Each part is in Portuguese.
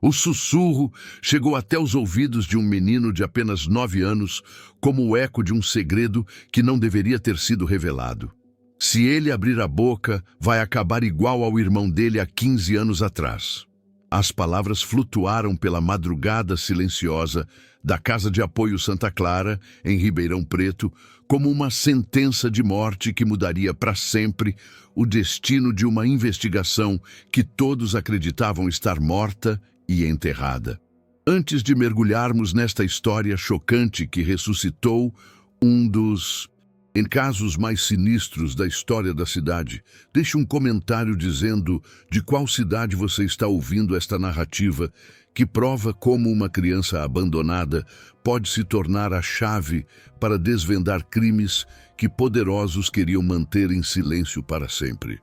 O sussurro chegou até os ouvidos de um menino de apenas 9 anos, como o eco de um segredo que não deveria ter sido revelado. Se ele abrir a boca, vai acabar igual ao irmão dele há 15 anos atrás. As palavras flutuaram pela madrugada silenciosa da Casa de Apoio Santa Clara, em Ribeirão Preto, como uma sentença de morte que mudaria para sempre o destino de uma investigação que todos acreditavam estar morta e enterrada. Antes de mergulharmos nesta história chocante que ressuscitou um dos casos mais sinistros da história da cidade, deixe um comentário dizendo de qual cidade você está ouvindo esta narrativa que prova como uma criança abandonada pode se tornar a chave para desvendar crimes que poderosos queriam manter em silêncio para sempre.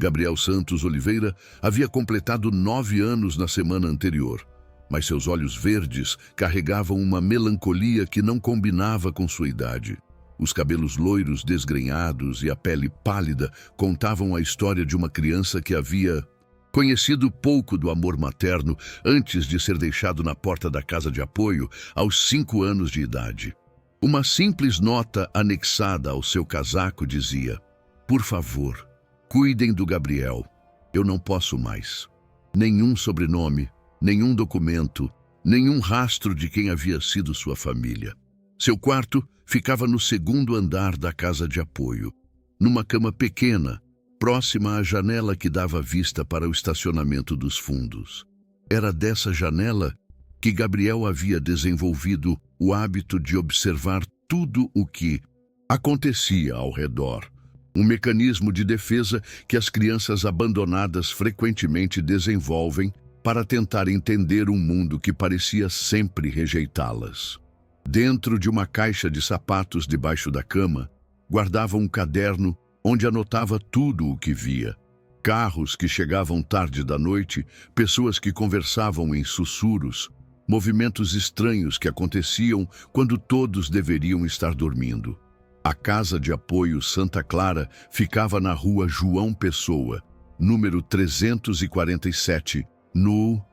Gabriel Santos Oliveira havia completado 9 anos na semana anterior, mas seus olhos verdes carregavam uma melancolia que não combinava com sua idade. Os cabelos loiros desgrenhados e a pele pálida contavam a história de uma criança que havia conhecido pouco do amor materno antes de ser deixado na porta da casa de apoio aos 5 anos de idade. Uma simples nota anexada ao seu casaco dizia: "Por favor, cuidem do Gabriel. Eu não posso mais." Nenhum sobrenome, nenhum documento, nenhum rastro de quem havia sido sua família. Seu quarto ficava no 2º andar da casa de apoio, numa cama pequena, próxima à janela que dava vista para o estacionamento dos fundos. Era dessa janela que Gabriel havia desenvolvido o hábito de observar tudo o que acontecia ao redor, um mecanismo de defesa que as crianças abandonadas frequentemente desenvolvem para tentar entender um mundo que parecia sempre rejeitá-las. Dentro de uma caixa de sapatos debaixo da cama, guardava um caderno onde anotava tudo o que via. Carros que chegavam tarde da noite, pessoas que conversavam em sussurros, movimentos estranhos que aconteciam quando todos deveriam estar dormindo. A Casa de Apoio Santa Clara ficava na rua João Pessoa, número 347, no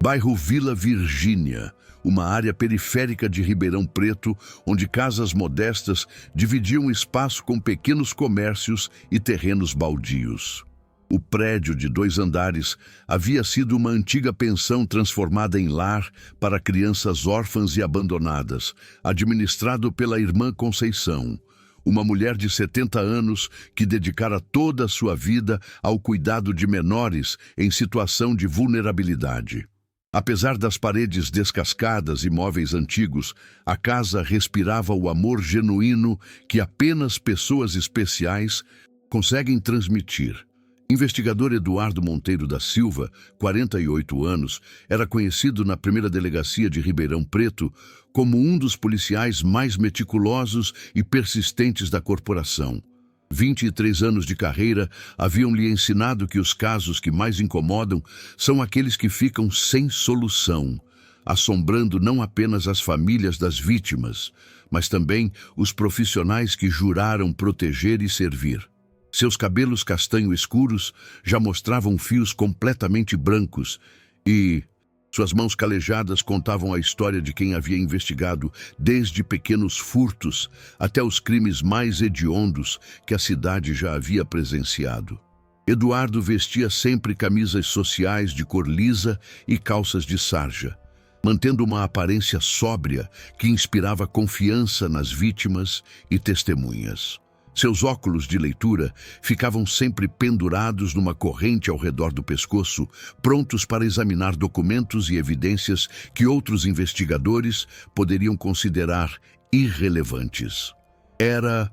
bairro Vila Virgínia, uma área periférica de Ribeirão Preto, onde casas modestas dividiam espaço com pequenos comércios e terrenos baldios. O prédio de 2 andares havia sido uma antiga pensão transformada em lar para crianças órfãs e abandonadas, administrado pela irmã Conceição, uma mulher de 70 anos que dedicara toda a sua vida ao cuidado de menores em situação de vulnerabilidade. Apesar das paredes descascadas e móveis antigos, a casa respirava o amor genuíno que apenas pessoas especiais conseguem transmitir. Investigador Eduardo Monteiro da Silva, 48 anos, era conhecido na 1ª Delegacia de Ribeirão Preto como um dos policiais mais meticulosos e persistentes da corporação. 23 anos de carreira haviam-lhe ensinado que os casos que mais incomodam são aqueles que ficam sem solução, assombrando não apenas as famílias das vítimas, mas também os profissionais que juraram proteger e servir. Seus cabelos castanho escuros já mostravam fios completamente brancos e suas mãos calejadas contavam a história de quem havia investigado desde pequenos furtos até os crimes mais hediondos que a cidade já havia presenciado. Eduardo vestia sempre camisas sociais de cor lisa e calças de sarja, mantendo uma aparência sóbria que inspirava confiança nas vítimas e testemunhas. Seus óculos de leitura ficavam sempre pendurados numa corrente ao redor do pescoço, prontos para examinar documentos e evidências que outros investigadores poderiam considerar irrelevantes. Era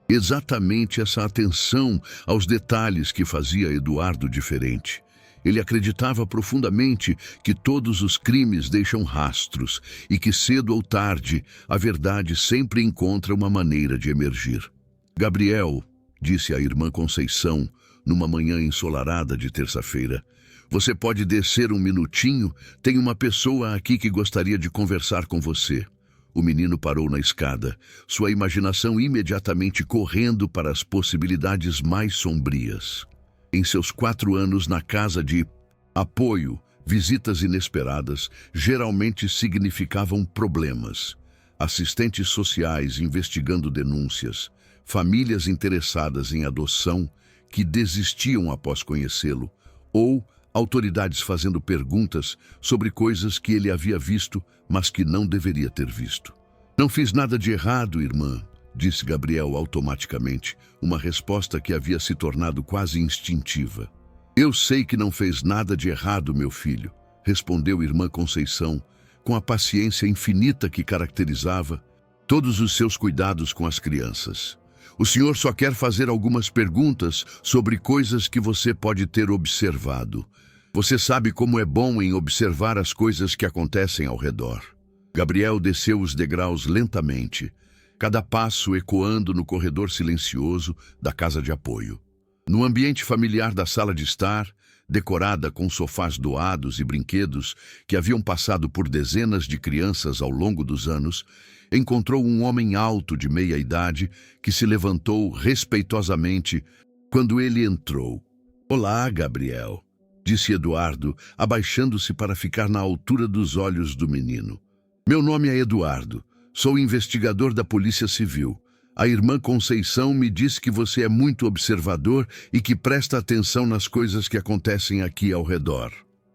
exatamente essa atenção aos detalhes que fazia Eduardo diferente. Ele acreditava profundamente que todos os crimes deixam rastros e que cedo ou tarde a verdade sempre encontra uma maneira de emergir. "Gabriel", disse a irmã Conceição, numa manhã ensolarada de terça-feira, "você pode descer um minutinho? Tem uma pessoa aqui que gostaria de conversar com você." O menino parou na escada, sua imaginação imediatamente correndo para as possibilidades mais sombrias. Em seus 4 anos na Casa de Apoio, Visitas inesperadas geralmente significavam problemas. Assistentes sociais investigando denúncias, famílias interessadas em adoção que desistiam após conhecê-lo, ou autoridades fazendo perguntas sobre coisas que ele havia visto, mas que não deveria ter visto. Não fiz nada de errado, irmã, disse Gabriel automaticamente, uma resposta que havia se tornado quase instintiva. Eu sei que não fez nada de errado, meu filho, respondeu irmã Conceição, com a paciência infinita que caracterizava todos os seus cuidados com as crianças. O senhor só quer fazer algumas perguntas sobre coisas que você pode ter observado. Você sabe como é bom em observar as coisas que acontecem ao redor. Gabriel desceu os degraus lentamente, cada passo ecoando no corredor silencioso da casa de apoio. No ambiente familiar da sala de estar, decorada com sofás doados e brinquedos que haviam passado por dezenas de crianças ao longo dos anos, encontrou um homem alto de meia-idade que se levantou respeitosamente quando ele entrou. Olá, Gabriel, disse Eduardo, abaixando-se para ficar na altura dos olhos do menino. Meu nome é Eduardo, sou investigador da Polícia Civil. A irmã Conceição me disse que você é muito observador e que presta atenção nas coisas que acontecem aqui ao redor.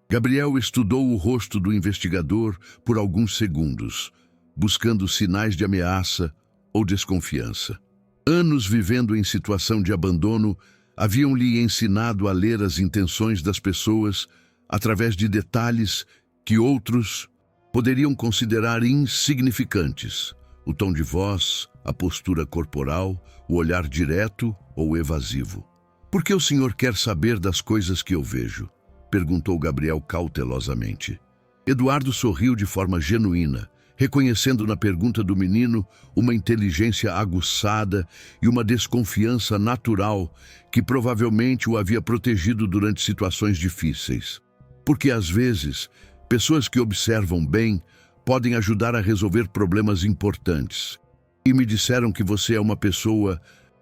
Gabriel estudou o rosto do investigador por alguns segundos, buscando sinais de ameaça ou desconfiança. Anos vivendo em situação de abandono haviam-lhe ensinado a ler as intenções das pessoas através de detalhes que outros poderiam considerar insignificantes. O tom de voz, a postura corporal, o olhar direto ou evasivo. Por que o senhor quer saber das coisas que eu vejo? Perguntou Gabriel cautelosamente. Eduardo sorriu de forma genuína, reconhecendo na pergunta do menino uma inteligência aguçada e uma desconfiança natural que provavelmente o havia protegido durante situações difíceis. Porque às vezes, pessoas que observam bem podem ajudar a resolver problemas importantes. E me disseram que você é uma pessoa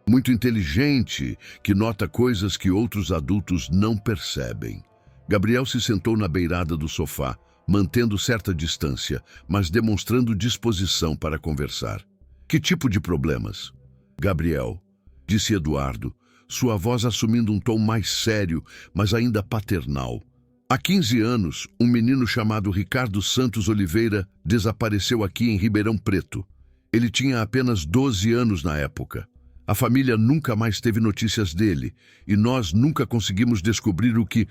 muito inteligente, que nota coisas que outros adultos não percebem. Gabriel se sentou na beirada do sofá, mantendo certa distância, mas demonstrando disposição para conversar. Que tipo de problemas? Gabriel, disse Eduardo, sua voz assumindo um tom mais sério, mas ainda paternal. Há 15 anos, um menino chamado Ricardo Santos Oliveira desapareceu aqui em Ribeirão Preto. Ele tinha apenas 12 anos na época. A família nunca mais teve notícias dele e nós nunca conseguimos descobrir o que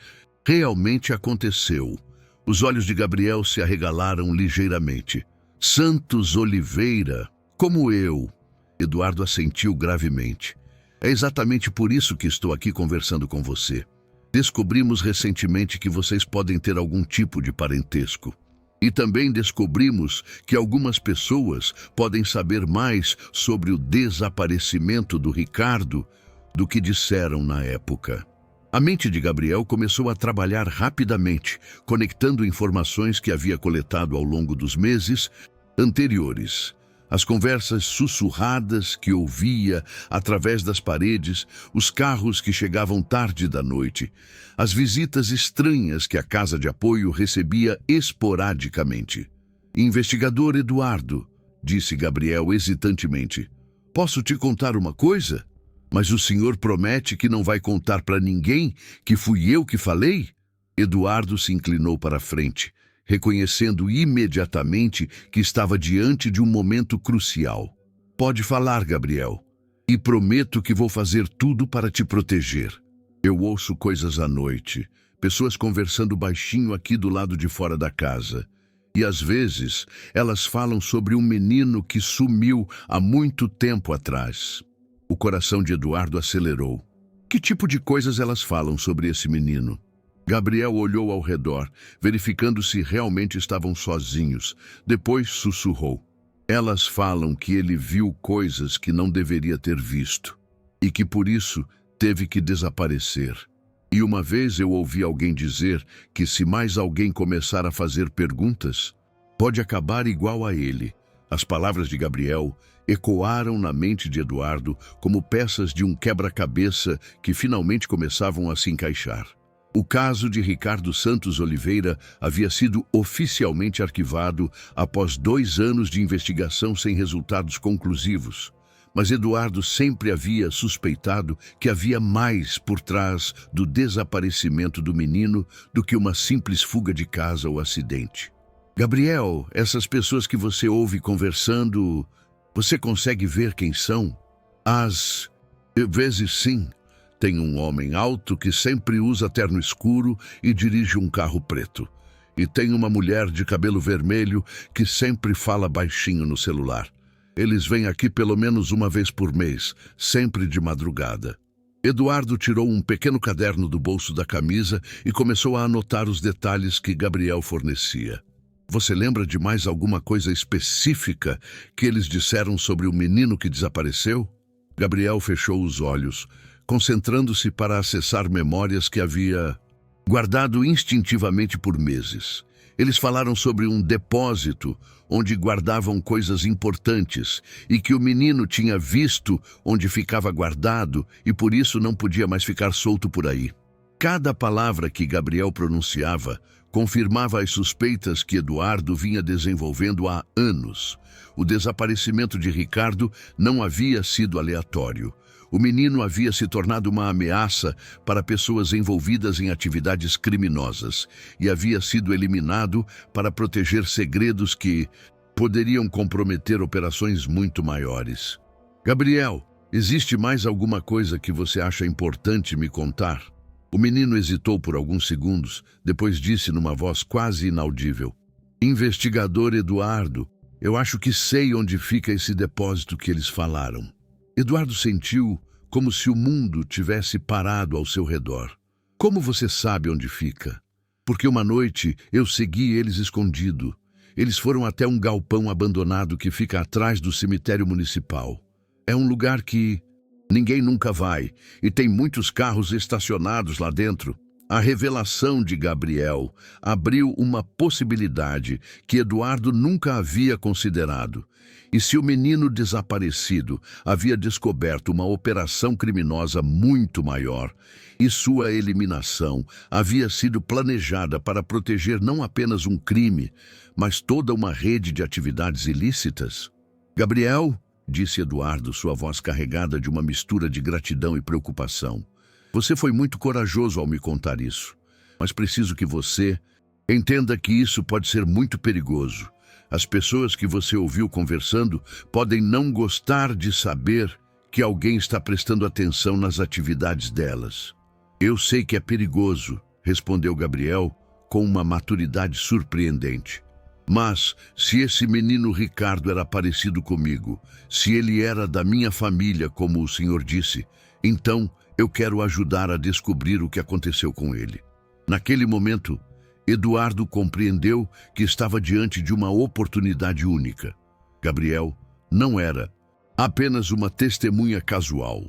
realmente aconteceu. Os olhos de Gabriel se arregalaram ligeiramente. Santos Oliveira, como eu. Eduardo assentiu gravemente. É exatamente por isso que estou aqui conversando com você. Descobrimos recentemente que vocês podem ter algum tipo de parentesco. E também descobrimos que algumas pessoas podem saber mais sobre o desaparecimento do Ricardo do que disseram na época. A mente de Gabriel começou a trabalhar rapidamente, conectando informações que havia coletado ao longo dos meses anteriores. As conversas sussurradas que ouvia através das paredes, os carros que chegavam tarde da noite, as visitas estranhas que a casa de apoio recebia esporadicamente. Investigador Eduardo, disse Gabriel hesitantemente, posso te contar uma coisa? Mas o senhor promete que não vai contar para ninguém que fui eu que falei? Eduardo se inclinou para a frente, reconhecendo imediatamente que estava diante de um momento crucial. Pode falar, Gabriel, e prometo que vou fazer tudo para te proteger. Eu ouço coisas à noite, pessoas conversando baixinho aqui do lado de fora da casa. E às vezes elas falam sobre um menino que sumiu há muito tempo atrás. O coração de Eduardo acelerou. Que tipo de coisas elas falam sobre esse menino? Gabriel olhou ao redor, verificando se realmente estavam sozinhos. Depois sussurrou. Elas falam que ele viu coisas que não deveria ter visto e que por isso teve que desaparecer. E uma vez eu ouvi alguém dizer que se mais alguém começar a fazer perguntas, pode acabar igual a ele. As palavras de Gabriel ecoaram na mente de Eduardo como peças de um quebra-cabeça que finalmente começavam a se encaixar. O caso de Ricardo Santos Oliveira havia sido oficialmente arquivado após 2 anos de investigação sem resultados conclusivos. Mas Eduardo sempre havia suspeitado que havia mais por trás do desaparecimento do menino do que uma simples fuga de casa ou acidente. Gabriel, essas pessoas que você ouve conversando, você consegue ver quem são? Às vezes sim. Tem um homem alto que sempre usa terno escuro e dirige um carro preto. E tem uma mulher de cabelo vermelho que sempre fala baixinho no celular. Eles vêm aqui pelo menos uma vez por mês, sempre de madrugada. Eduardo tirou um pequeno caderno do bolso da camisa e começou a anotar os detalhes que Gabriel fornecia. Você lembra de mais alguma coisa específica que eles disseram sobre o menino que desapareceu? Gabriel fechou os olhos, concentrando-se para acessar memórias que havia guardado instintivamente por meses. Eles falaram sobre um depósito onde guardavam coisas importantes e que o menino tinha visto onde ficava guardado e por isso não podia mais ficar solto por aí. Cada palavra que Gabriel pronunciava confirmava as suspeitas que Eduardo vinha desenvolvendo há anos. O desaparecimento de Ricardo não havia sido aleatório. O menino havia se tornado uma ameaça para pessoas envolvidas em atividades criminosas e havia sido eliminado para proteger segredos que poderiam comprometer operações muito maiores. Gabriel, existe mais alguma coisa que você acha importante me contar? O menino hesitou por alguns segundos, depois disse numa voz quase inaudível: Investigador Eduardo, eu acho que sei onde fica esse depósito que eles falaram. Eduardo sentiu como se o mundo tivesse parado ao seu redor. Como você sabe onde fica? Porque uma noite eu segui eles escondido. Eles foram até um galpão abandonado que fica atrás do cemitério municipal. É um lugar que ninguém nunca vai e tem muitos carros estacionados lá dentro. A revelação de Gabriel abriu uma possibilidade que Eduardo nunca havia considerado. E se o menino desaparecido havia descoberto uma operação criminosa muito maior, e sua eliminação havia sido planejada para proteger não apenas um crime, mas toda uma rede de atividades ilícitas? Gabriel, disse Eduardo, sua voz carregada de uma mistura de gratidão e preocupação. Você foi muito corajoso ao me contar isso, mas preciso que você entenda que isso pode ser muito perigoso. As pessoas que você ouviu conversando podem não gostar de saber que alguém está prestando atenção nas atividades delas. Eu sei que é perigoso, respondeu Gabriel com uma maturidade surpreendente. Mas, se esse menino Ricardo era parecido comigo, se ele era da minha família, como o senhor disse, então eu quero ajudar a descobrir o que aconteceu com ele. Naquele momento, Eduardo compreendeu que estava diante de uma oportunidade única. Gabriel não era apenas uma testemunha casual.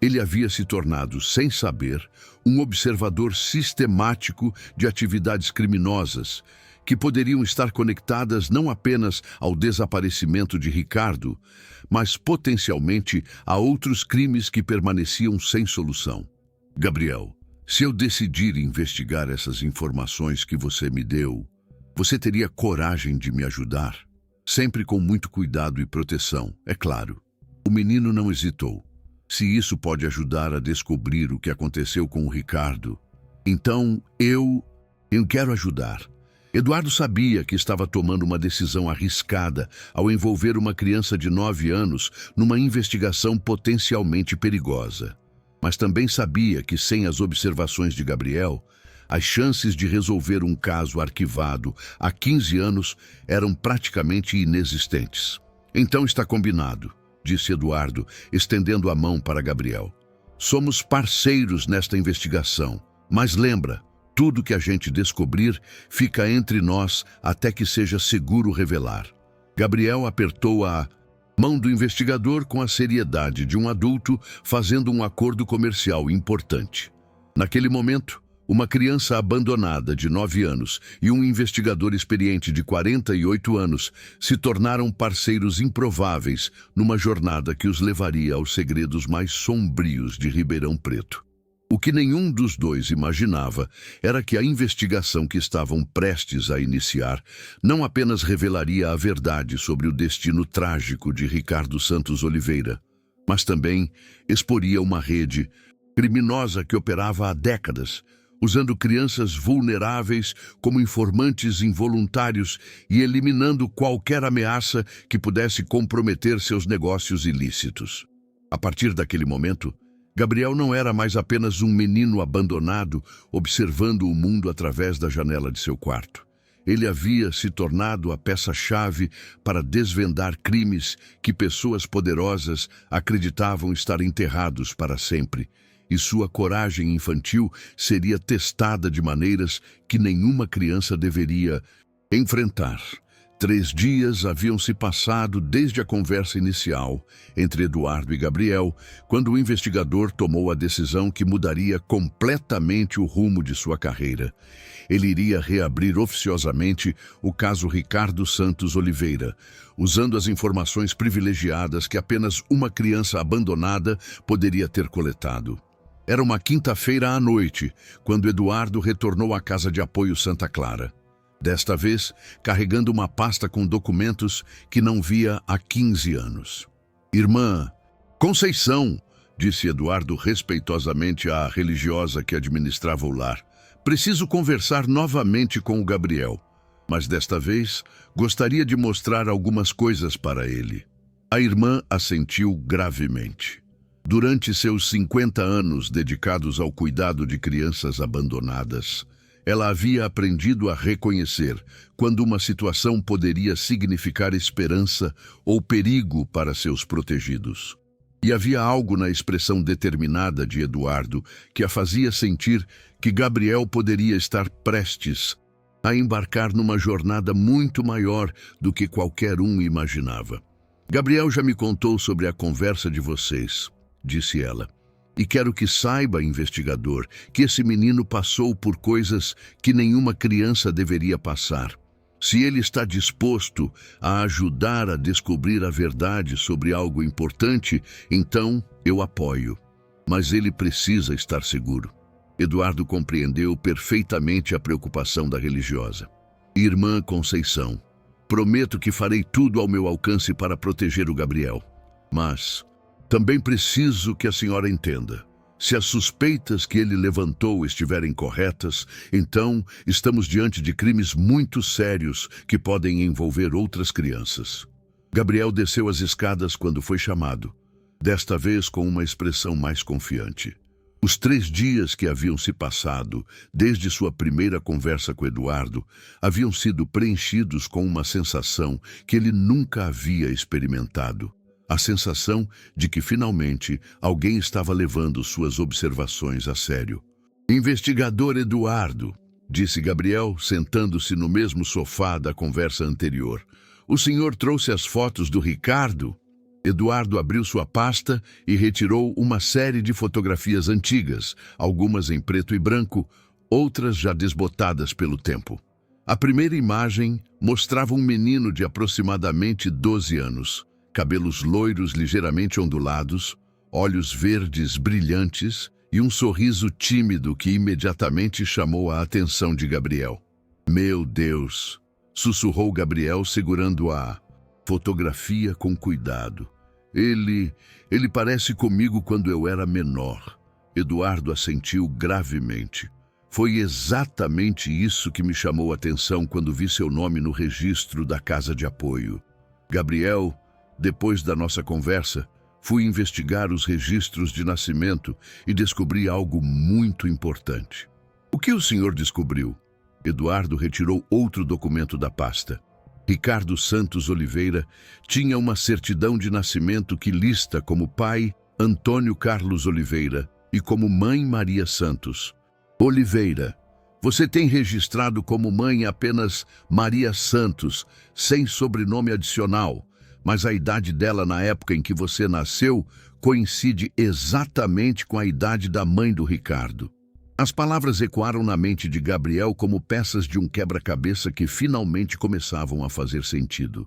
Ele havia se tornado, sem saber, um observador sistemático de atividades criminosas que poderiam estar conectadas não apenas ao desaparecimento de Ricardo, mas potencialmente a outros crimes que permaneciam sem solução. Gabriel, se eu decidir investigar essas informações que você me deu, você teria coragem de me ajudar? Sempre com muito cuidado e proteção, é claro. O menino não hesitou. Se isso pode ajudar a descobrir o que aconteceu com o Ricardo, então eu quero ajudar. Eduardo sabia que estava tomando uma decisão arriscada ao envolver uma criança de 9 anos numa investigação potencialmente perigosa. Mas também sabia que, sem as observações de Gabriel, as chances de resolver um caso arquivado há 15 anos eram praticamente inexistentes. Então está combinado, disse Eduardo, estendendo a mão para Gabriel. Somos parceiros nesta investigação, mas lembra, tudo que a gente descobrir fica entre nós até que seja seguro revelar. Gabriel apertou a mão do investigador com a seriedade de um adulto fazendo um acordo comercial importante. Naquele momento, uma criança abandonada de 9 anos e um investigador experiente de 48 anos se tornaram parceiros improváveis numa jornada que os levaria aos segredos mais sombrios de Ribeirão Preto. O que nenhum dos dois imaginava era que a investigação que estavam prestes a iniciar não apenas revelaria a verdade sobre o destino trágico de Ricardo Santos Oliveira, mas também exporia uma rede criminosa que operava há décadas, usando crianças vulneráveis como informantes involuntários e eliminando qualquer ameaça que pudesse comprometer seus negócios ilícitos. A partir daquele momento, Gabriel não era mais apenas um menino abandonado observando o mundo através da janela de seu quarto. Ele havia se tornado a peça-chave para desvendar crimes que pessoas poderosas acreditavam estar enterrados para sempre, e sua coragem infantil seria testada de maneiras que nenhuma criança deveria enfrentar. 3 dias haviam se passado desde a conversa inicial entre Eduardo e Gabriel, quando o investigador tomou a decisão que mudaria completamente o rumo de sua carreira. Ele iria reabrir oficiosamente o caso Ricardo Santos Oliveira, usando as informações privilegiadas que apenas uma criança abandonada poderia ter coletado. Era uma quinta-feira à noite, quando Eduardo retornou à casa de apoio Santa Clara. Desta vez, carregando uma pasta com documentos que não via há 15 anos. "Irmã Conceição", disse Eduardo respeitosamente à religiosa que administrava o lar, "preciso conversar novamente com o Gabriel, mas desta vez gostaria de mostrar algumas coisas para ele." A irmã assentiu gravemente. Durante seus 50 anos dedicados ao cuidado de crianças abandonadas, ela havia aprendido a reconhecer quando uma situação poderia significar esperança ou perigo para seus protegidos. E havia algo na expressão determinada de Eduardo que a fazia sentir que Gabriel poderia estar prestes a embarcar numa jornada muito maior do que qualquer um imaginava. "Gabriel já me contou sobre a conversa de vocês", disse ela. "E quero que saiba, investigador, que esse menino passou por coisas que nenhuma criança deveria passar. Se ele está disposto a ajudar a descobrir a verdade sobre algo importante, então eu apoio. Mas ele precisa estar seguro." Eduardo compreendeu perfeitamente a preocupação da religiosa. "Irmã Conceição, prometo que farei tudo ao meu alcance para proteger o Gabriel. Mas também preciso que a senhora entenda. Se as suspeitas que ele levantou estiverem corretas, então estamos diante de crimes muito sérios que podem envolver outras crianças." Gabriel desceu as escadas quando foi chamado, desta vez com uma expressão mais confiante. Os 3 dias que haviam se passado desde sua primeira conversa com Eduardo haviam sido preenchidos com uma sensação que ele nunca havia experimentado. A sensação de que, finalmente, alguém estava levando suas observações a sério. "Investigador Eduardo", disse Gabriel, sentando-se no mesmo sofá da conversa anterior, "o senhor trouxe as fotos do Ricardo?" Eduardo abriu sua pasta e retirou uma série de fotografias antigas, algumas em preto e branco, outras já desbotadas pelo tempo. A primeira imagem mostrava um menino de aproximadamente 12 anos. Cabelos loiros ligeiramente ondulados, olhos verdes brilhantes e um sorriso tímido que imediatamente chamou a atenção de Gabriel. "Meu Deus!" sussurrou Gabriel segurando a fotografia com cuidado. Ele parece comigo quando eu era menor." Eduardo assentiu gravemente. "Foi exatamente isso que me chamou a atenção quando vi seu nome no registro da casa de apoio. Gabriel, depois da nossa conversa, fui investigar os registros de nascimento e descobri algo muito importante." "O que o senhor descobriu?" Eduardo retirou outro documento da pasta. Ricardo Santos Oliveira tinha uma certidão de nascimento que lista como pai Antônio Carlos Oliveira e como mãe Maria Santos. "Oliveira, você tem registrado como mãe apenas Maria Santos, sem sobrenome adicional, mas a idade dela na época em que você nasceu coincide exatamente com a idade da mãe do Ricardo." As palavras ecoaram na mente de Gabriel como peças de um quebra-cabeça que finalmente começavam a fazer sentido.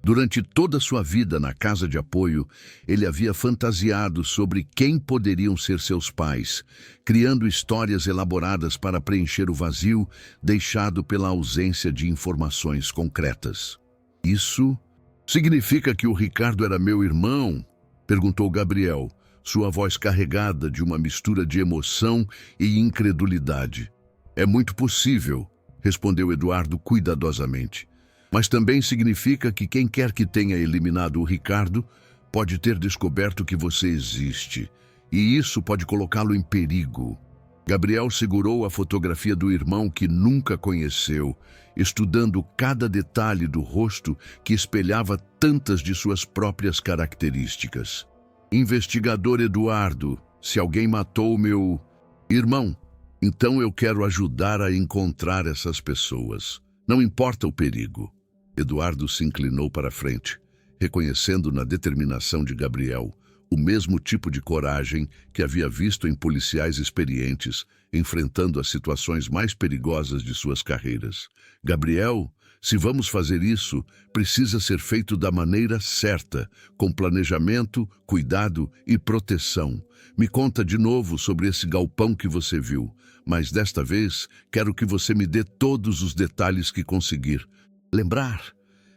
Durante toda a sua vida na casa de apoio, ele havia fantasiado sobre quem poderiam ser seus pais, criando histórias elaboradas para preencher o vazio deixado pela ausência de informações concretas. Isso significa que o Ricardo era meu irmão? Perguntou Gabriel, sua voz carregada de uma mistura de emoção e incredulidade. É muito possível, respondeu Eduardo cuidadosamente. Mas também significa que quem quer que tenha eliminado o Ricardo pode ter descoberto que você existe, e isso pode colocá-lo em perigo. Gabriel segurou a fotografia do irmão que nunca conheceu, estudando cada detalhe do rosto que espelhava tantas de suas próprias características. Investigador Eduardo, se alguém matou meu irmão, então eu quero ajudar a encontrar essas pessoas. Não importa o perigo. Eduardo se inclinou para a frente, reconhecendo na determinação de Gabriel o mesmo tipo de coragem que havia visto em policiais experientes, enfrentando as situações mais perigosas de suas carreiras. Gabriel, se vamos fazer isso, precisa ser feito da maneira certa, com planejamento, cuidado e proteção. Me conta de novo sobre esse galpão que você viu, mas desta vez quero que você me dê todos os detalhes que conseguir. Lembrar?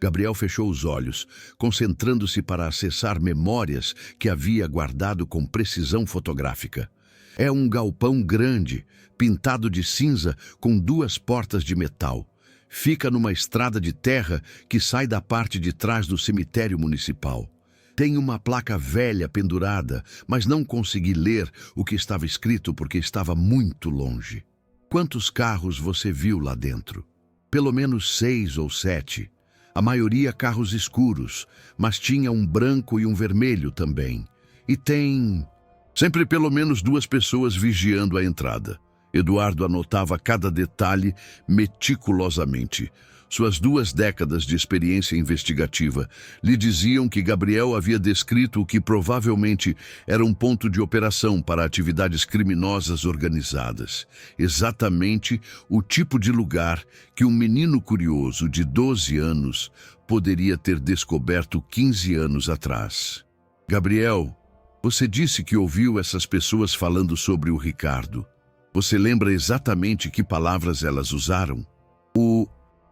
Gabriel fechou os olhos, concentrando-se para acessar memórias que havia guardado com precisão fotográfica. É um galpão grande, pintado de cinza, com 2 portas de metal. Fica numa estrada de terra que sai da parte de trás do cemitério municipal. Tem uma placa velha pendurada, mas não consegui ler o que estava escrito porque estava muito longe. Quantos carros você viu lá dentro? Pelo menos 6 ou 7. A maioria carros escuros, mas tinha um branco e um vermelho também. E tem sempre pelo menos 2 pessoas vigiando a entrada. Eduardo anotava cada detalhe meticulosamente. Suas 2 décadas de experiência investigativa lhe diziam que Gabriel havia descrito o que provavelmente era um ponto de operação para atividades criminosas organizadas. Exatamente o tipo de lugar que um menino curioso de 12 anos poderia ter descoberto 15 anos atrás. Gabriel, você disse que ouviu essas pessoas falando sobre o Ricardo. Você lembra exatamente que palavras elas usaram? O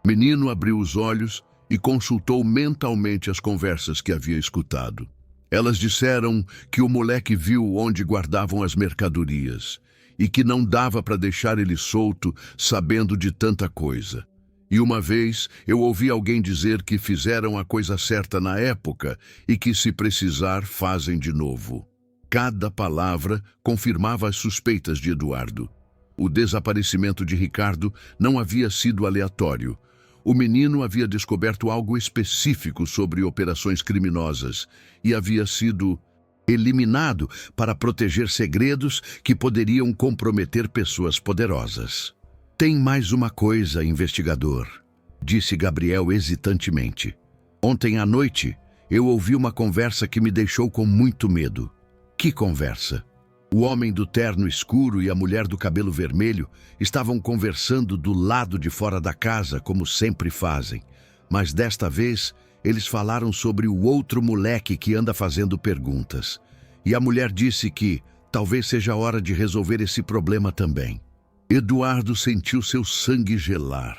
menino abriu os olhos e consultou mentalmente as conversas que havia escutado. Elas disseram que o moleque viu onde guardavam as mercadorias e que não dava para deixar ele solto sabendo de tanta coisa. E uma vez eu ouvi alguém dizer que fizeram a coisa certa na época e que, se precisar, fazem de novo. Cada palavra confirmava as suspeitas de Eduardo. O desaparecimento de Ricardo não havia sido aleatório. O menino havia descoberto algo específico sobre operações criminosas e havia sido eliminado para proteger segredos que poderiam comprometer pessoas poderosas. Tem mais uma coisa, investigador, disse Gabriel hesitantemente. Ontem à noite, eu ouvi uma conversa que me deixou com muito medo. Que conversa? O homem do terno escuro e a mulher do cabelo vermelho estavam conversando do lado de fora da casa, como sempre fazem. Mas desta vez, eles falaram sobre o outro moleque que anda fazendo perguntas. E a mulher disse que talvez seja a hora de resolver esse problema também. Eduardo sentiu seu sangue gelar.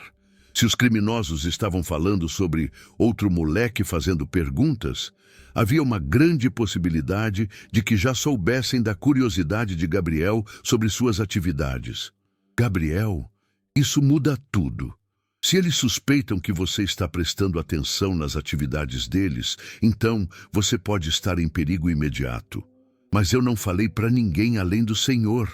Se os criminosos estavam falando sobre outro moleque fazendo perguntas, havia uma grande possibilidade de que já soubessem da curiosidade de Gabriel sobre suas atividades. Gabriel, isso muda tudo. Se eles suspeitam que você está prestando atenção nas atividades deles, então você pode estar em perigo imediato. Mas eu não falei para ninguém além do Senhor.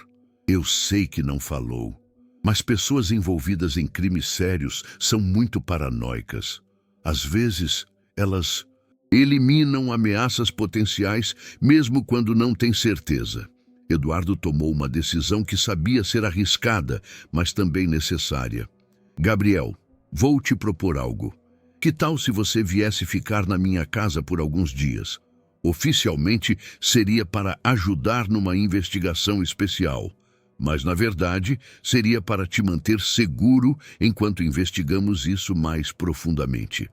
Eu sei que não falou. Mas pessoas envolvidas em crimes sérios são muito paranoicas. Às vezes, elas eliminam ameaças potenciais mesmo quando não têm certeza. Eduardo tomou uma decisão que sabia ser arriscada, mas também necessária. Gabriel, vou te propor algo. Que tal se você viesse ficar na minha casa por alguns dias? Oficialmente seria para ajudar numa investigação especial, mas na verdade seria para te manter seguro enquanto investigamos isso mais profundamente.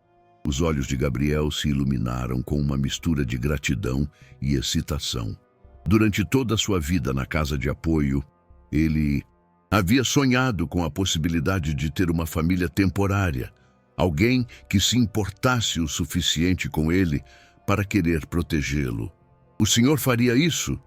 Os olhos de Gabriel se iluminaram com uma mistura de gratidão e excitação. Durante toda a sua vida na casa de apoio, ele havia sonhado com a possibilidade de ter uma família temporária, alguém que se importasse o suficiente com ele para querer protegê-lo. O senhor faria isso,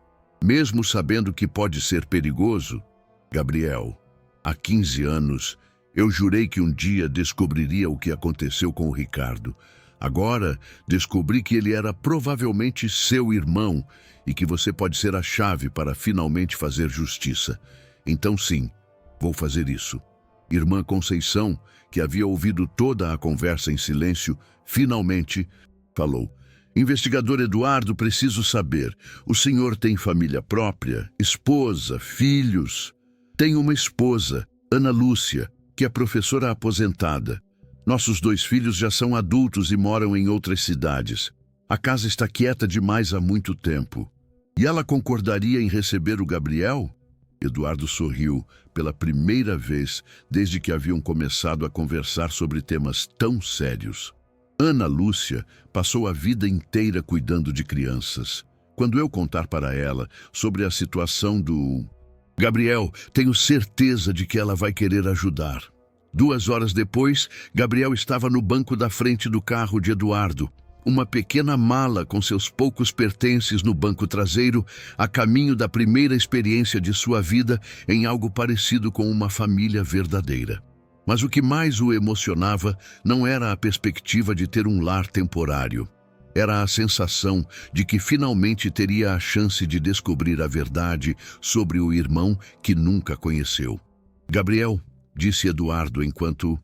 mesmo sabendo que pode ser perigoso? Gabriel, há 15 anos, eu jurei que um dia descobriria o que aconteceu com o Ricardo. Agora, descobri que ele era provavelmente seu irmão e que você pode ser a chave para finalmente fazer justiça. Então sim, vou fazer isso. Irmã Conceição, que havia ouvido toda a conversa em silêncio, finalmente falou. Investigador Eduardo, preciso saber, o senhor tem família própria, esposa, filhos? Tenho uma esposa, Ana Lúcia, que é professora aposentada. Nossos 2 filhos já são adultos e moram em outras cidades. A casa está quieta demais há muito tempo. E ela concordaria em receber o Gabriel? Eduardo sorriu pela primeira vez desde que haviam começado a conversar sobre temas tão sérios. Ana Lúcia passou a vida inteira cuidando de crianças. Quando eu contar para ela sobre a situação do Gabriel, tenho certeza de que ela vai querer ajudar. 2 horas depois, Gabriel estava no banco da frente do carro de Eduardo. Uma pequena mala com seus poucos pertences no banco traseiro, a caminho da primeira experiência de sua vida em algo parecido com uma família verdadeira. Mas o que mais o emocionava não era a perspectiva de ter um lar temporário. Era a sensação de que finalmente teria a chance de descobrir a verdade sobre o irmão que nunca conheceu. Gabriel, disse Eduardo enquanto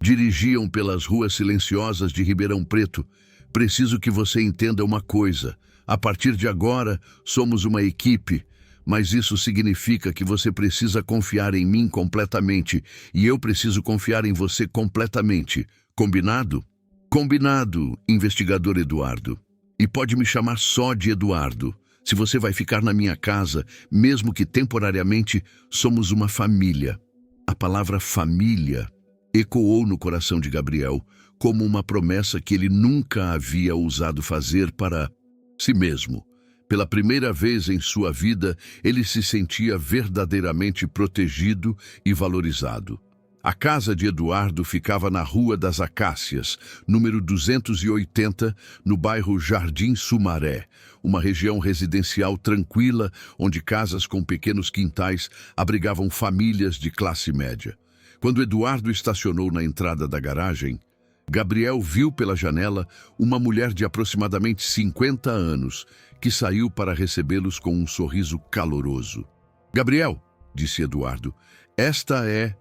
dirigiam pelas ruas silenciosas de Ribeirão Preto, preciso que você entenda uma coisa. A partir de agora, somos uma equipe, mas isso significa que você precisa confiar em mim completamente e eu preciso confiar em você completamente. Combinado? Combinado, investigador Eduardo. E pode me chamar só de Eduardo. Se você vai ficar na minha casa, mesmo que temporariamente, somos uma família. A palavra família ecoou no coração de Gabriel como uma promessa que ele nunca havia ousado fazer para si mesmo. Pela primeira vez em sua vida, ele se sentia verdadeiramente protegido e valorizado. A casa de Eduardo ficava na Rua das Acácias, número 280, no bairro Jardim Sumaré, uma região residencial tranquila, onde casas com pequenos quintais abrigavam famílias de classe média. Quando Eduardo estacionou na entrada da garagem, Gabriel viu pela janela uma mulher de aproximadamente 50 anos, que saiu para recebê-los com um sorriso caloroso. Gabriel, disse Eduardo, esta é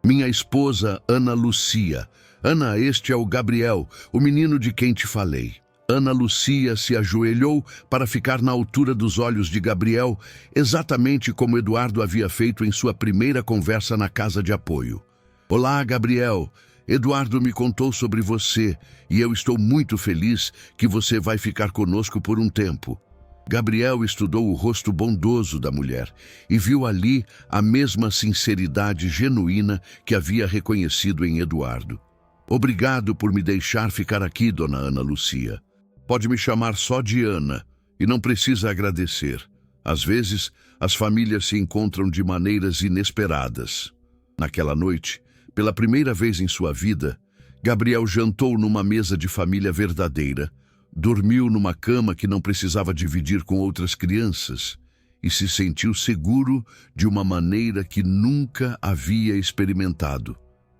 minha esposa Ana Lúcia. Ana, este é o Gabriel, o menino de quem te falei. Ana Lúcia se ajoelhou para ficar na altura dos olhos de Gabriel, exatamente como Eduardo havia feito em sua primeira conversa na casa de apoio. Olá, Gabriel. Eduardo me contou sobre você e eu estou muito feliz que você vai ficar conosco por um tempo. Gabriel estudou o rosto bondoso da mulher e viu ali a mesma sinceridade genuína que havia reconhecido em Eduardo. Obrigado por me deixar ficar aqui, dona Ana Lúcia. Pode me chamar só de Ana e não precisa agradecer. Às vezes, as famílias se encontram de maneiras inesperadas. Naquela noite, pela primeira vez em sua vida, Gabriel jantou numa mesa de família verdadeira, dormiu numa cama que não precisava dividir com outras crianças e se sentiu seguro de uma maneira que nunca havia experimentado.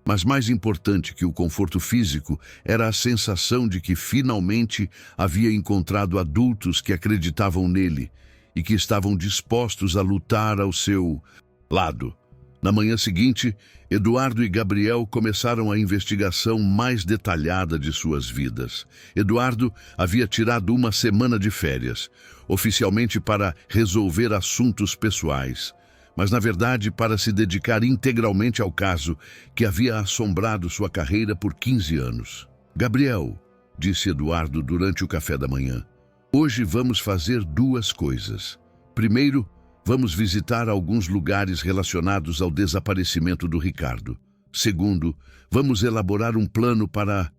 Mas mais importante que o conforto físico era a sensação de que finalmente havia encontrado adultos que acreditavam nele e que estavam dispostos a lutar ao seu lado. Na manhã seguinte, Eduardo e Gabriel começaram a investigação mais detalhada de suas vidas. Eduardo havia tirado uma semana de férias, oficialmente para resolver assuntos pessoais, mas na verdade para se dedicar integralmente ao caso que havia assombrado sua carreira por 15 anos. Gabriel, disse Eduardo durante o café da manhã, hoje vamos fazer 2 coisas. Primeiro, vamos visitar alguns lugares relacionados ao desaparecimento do Ricardo. Segundo, vamos elaborar um plano para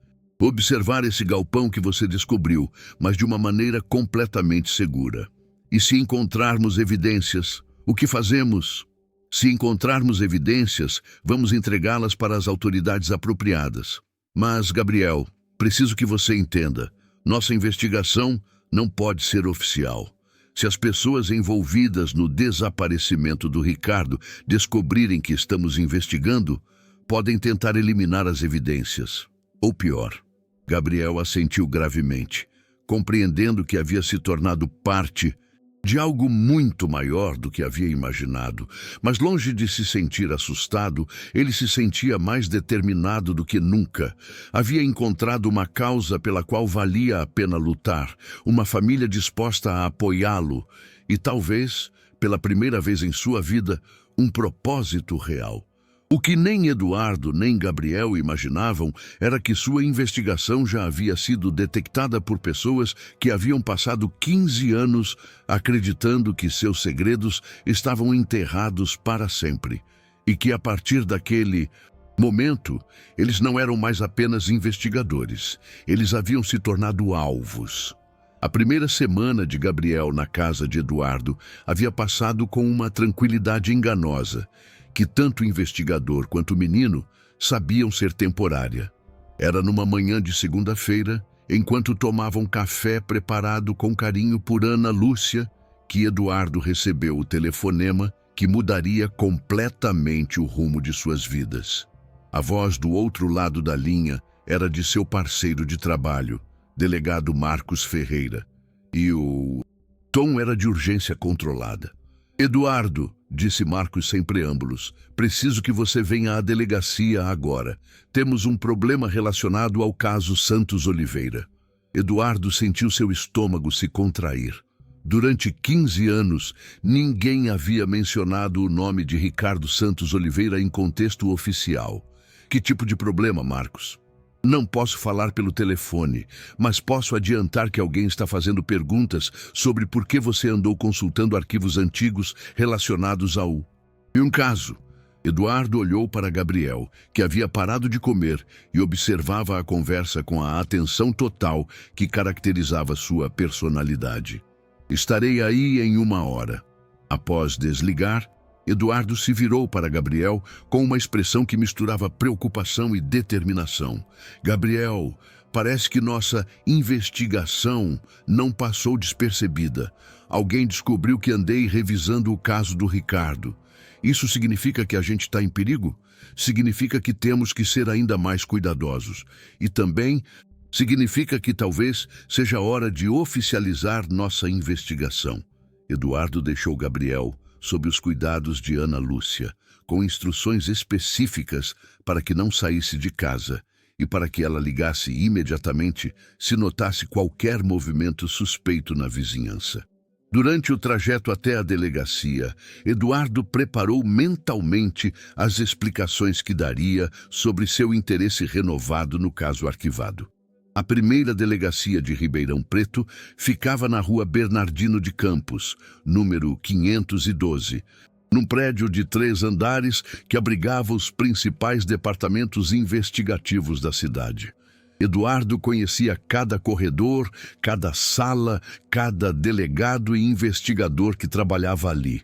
Observar esse galpão que você descobriu, mas de uma maneira completamente segura. E se encontrarmos evidências, o que fazemos? Se encontrarmos evidências, vamos entregá-las para as autoridades apropriadas. Mas, Gabriel, preciso que você entenda, nossa investigação não pode ser oficial. Se as pessoas envolvidas no desaparecimento do Ricardo descobrirem que estamos investigando, podem tentar eliminar as evidências. Ou pior. Gabriel assentiu gravemente, compreendendo que havia se tornado parte de algo muito maior do que havia imaginado. Mas longe de se sentir assustado, ele se sentia mais determinado do que nunca. Havia encontrado uma causa pela qual valia a pena lutar, uma família disposta a apoiá-lo e talvez, pela primeira vez em sua vida, um propósito real. O que nem Eduardo nem Gabriel imaginavam era que sua investigação já havia sido detectada por pessoas que haviam passado 15 anos acreditando que seus segredos estavam enterrados para sempre e que a partir daquele momento eles não eram mais apenas investigadores, eles haviam se tornado alvos. A primeira semana de Gabriel na casa de Eduardo havia passado com uma tranquilidade enganosa, que tanto o investigador quanto o menino sabiam ser temporária. Era numa manhã de segunda-feira, enquanto tomavam café preparado com carinho por Ana Lúcia, que Eduardo recebeu o telefonema que mudaria completamente o rumo de suas vidas. A voz do outro lado da linha era de seu parceiro de trabalho, delegado Marcos Ferreira, e o tom era de urgência controlada. Eduardo, disse Marcos sem preâmbulos, preciso que você venha à delegacia agora. Temos um problema relacionado ao caso Santos Oliveira. Eduardo sentiu seu estômago se contrair. Durante 15 anos, ninguém havia mencionado o nome de Ricardo Santos Oliveira em contexto oficial. Que tipo de problema, Marcos? Não posso falar pelo telefone, mas posso adiantar que alguém está fazendo perguntas sobre por que você andou consultando arquivos antigos relacionados ao... E um caso. Eduardo olhou para Gabriel, que havia parado de comer e observava a conversa com a atenção total que caracterizava sua personalidade. Estarei aí em 1 hora. Após desligar, Eduardo se virou para Gabriel com uma expressão que misturava preocupação e determinação. Gabriel, parece que nossa investigação não passou despercebida. Alguém descobriu que andei revisando o caso do Ricardo. Isso significa que a gente está em perigo? Significa que temos que ser ainda mais cuidadosos. E também significa que talvez seja hora de oficializar nossa investigação. Eduardo deixou Gabriel sob os cuidados de Ana Lúcia, com instruções específicas para que não saísse de casa e para que ela ligasse imediatamente se notasse qualquer movimento suspeito na vizinhança. Durante o trajeto até a delegacia, Eduardo preparou mentalmente as explicações que daria sobre seu interesse renovado no caso arquivado. A primeira delegacia de Ribeirão Preto ficava na rua Bernardino de Campos, número 512, num prédio de 3 andares que abrigava os principais departamentos investigativos da cidade. Eduardo conhecia cada corredor, cada sala, cada delegado e investigador que trabalhava ali.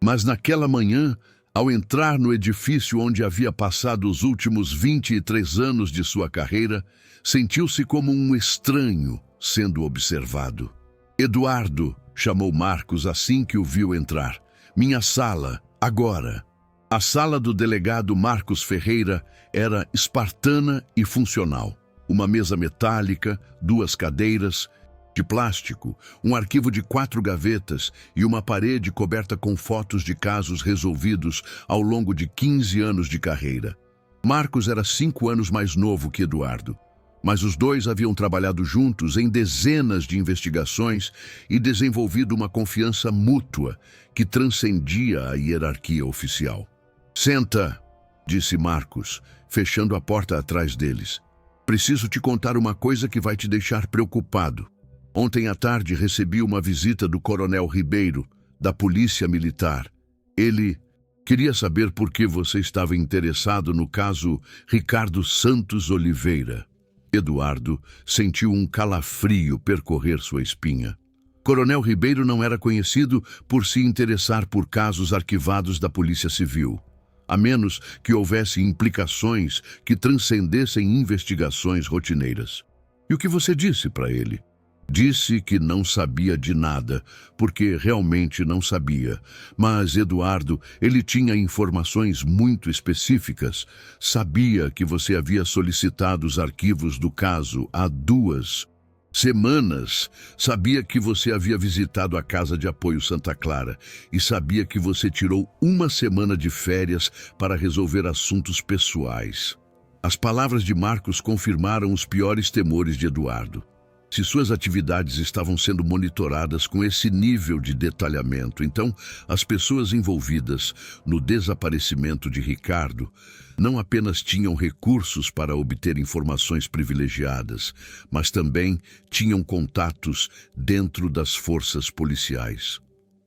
Mas naquela manhã, ao entrar no edifício onde havia passado os últimos 23 anos de sua carreira, sentiu-se como um estranho sendo observado. Eduardo, chamou Marcos assim que o viu entrar. Minha sala, agora. A sala do delegado Marcos Ferreira era espartana e funcional. Uma mesa metálica, 2 cadeiras de plástico, um arquivo de 4 gavetas e uma parede coberta com fotos de casos resolvidos ao longo de 15 anos de carreira. Marcos era 5 anos mais novo que Eduardo, mas os dois haviam trabalhado juntos em dezenas de investigações e desenvolvido uma confiança mútua que transcendia a hierarquia oficial. Senta, disse Marcos, fechando a porta atrás deles. Preciso te contar uma coisa que vai te deixar preocupado. Ontem à tarde recebi uma visita do Coronel Ribeiro, da Polícia Militar. Ele queria saber por que você estava interessado no caso Ricardo Santos Oliveira. Eduardo sentiu um calafrio percorrer sua espinha. Coronel Ribeiro não era conhecido por se interessar por casos arquivados da Polícia Civil, a menos que houvesse implicações que transcendessem investigações rotineiras. E o que você disse para ele? Disse que não sabia de nada, porque realmente não sabia. Mas, Eduardo, ele tinha informações muito específicas. Sabia que você havia solicitado os arquivos do caso há 2 semanas. Sabia que você havia visitado a Casa de Apoio Santa Clara e sabia que você tirou 1 semana de férias para resolver assuntos pessoais. As palavras de Marcos confirmaram os piores temores de Eduardo. Se suas atividades estavam sendo monitoradas com esse nível de detalhamento, então as pessoas envolvidas no desaparecimento de Ricardo não apenas tinham recursos para obter informações privilegiadas, mas também tinham contatos dentro das forças policiais.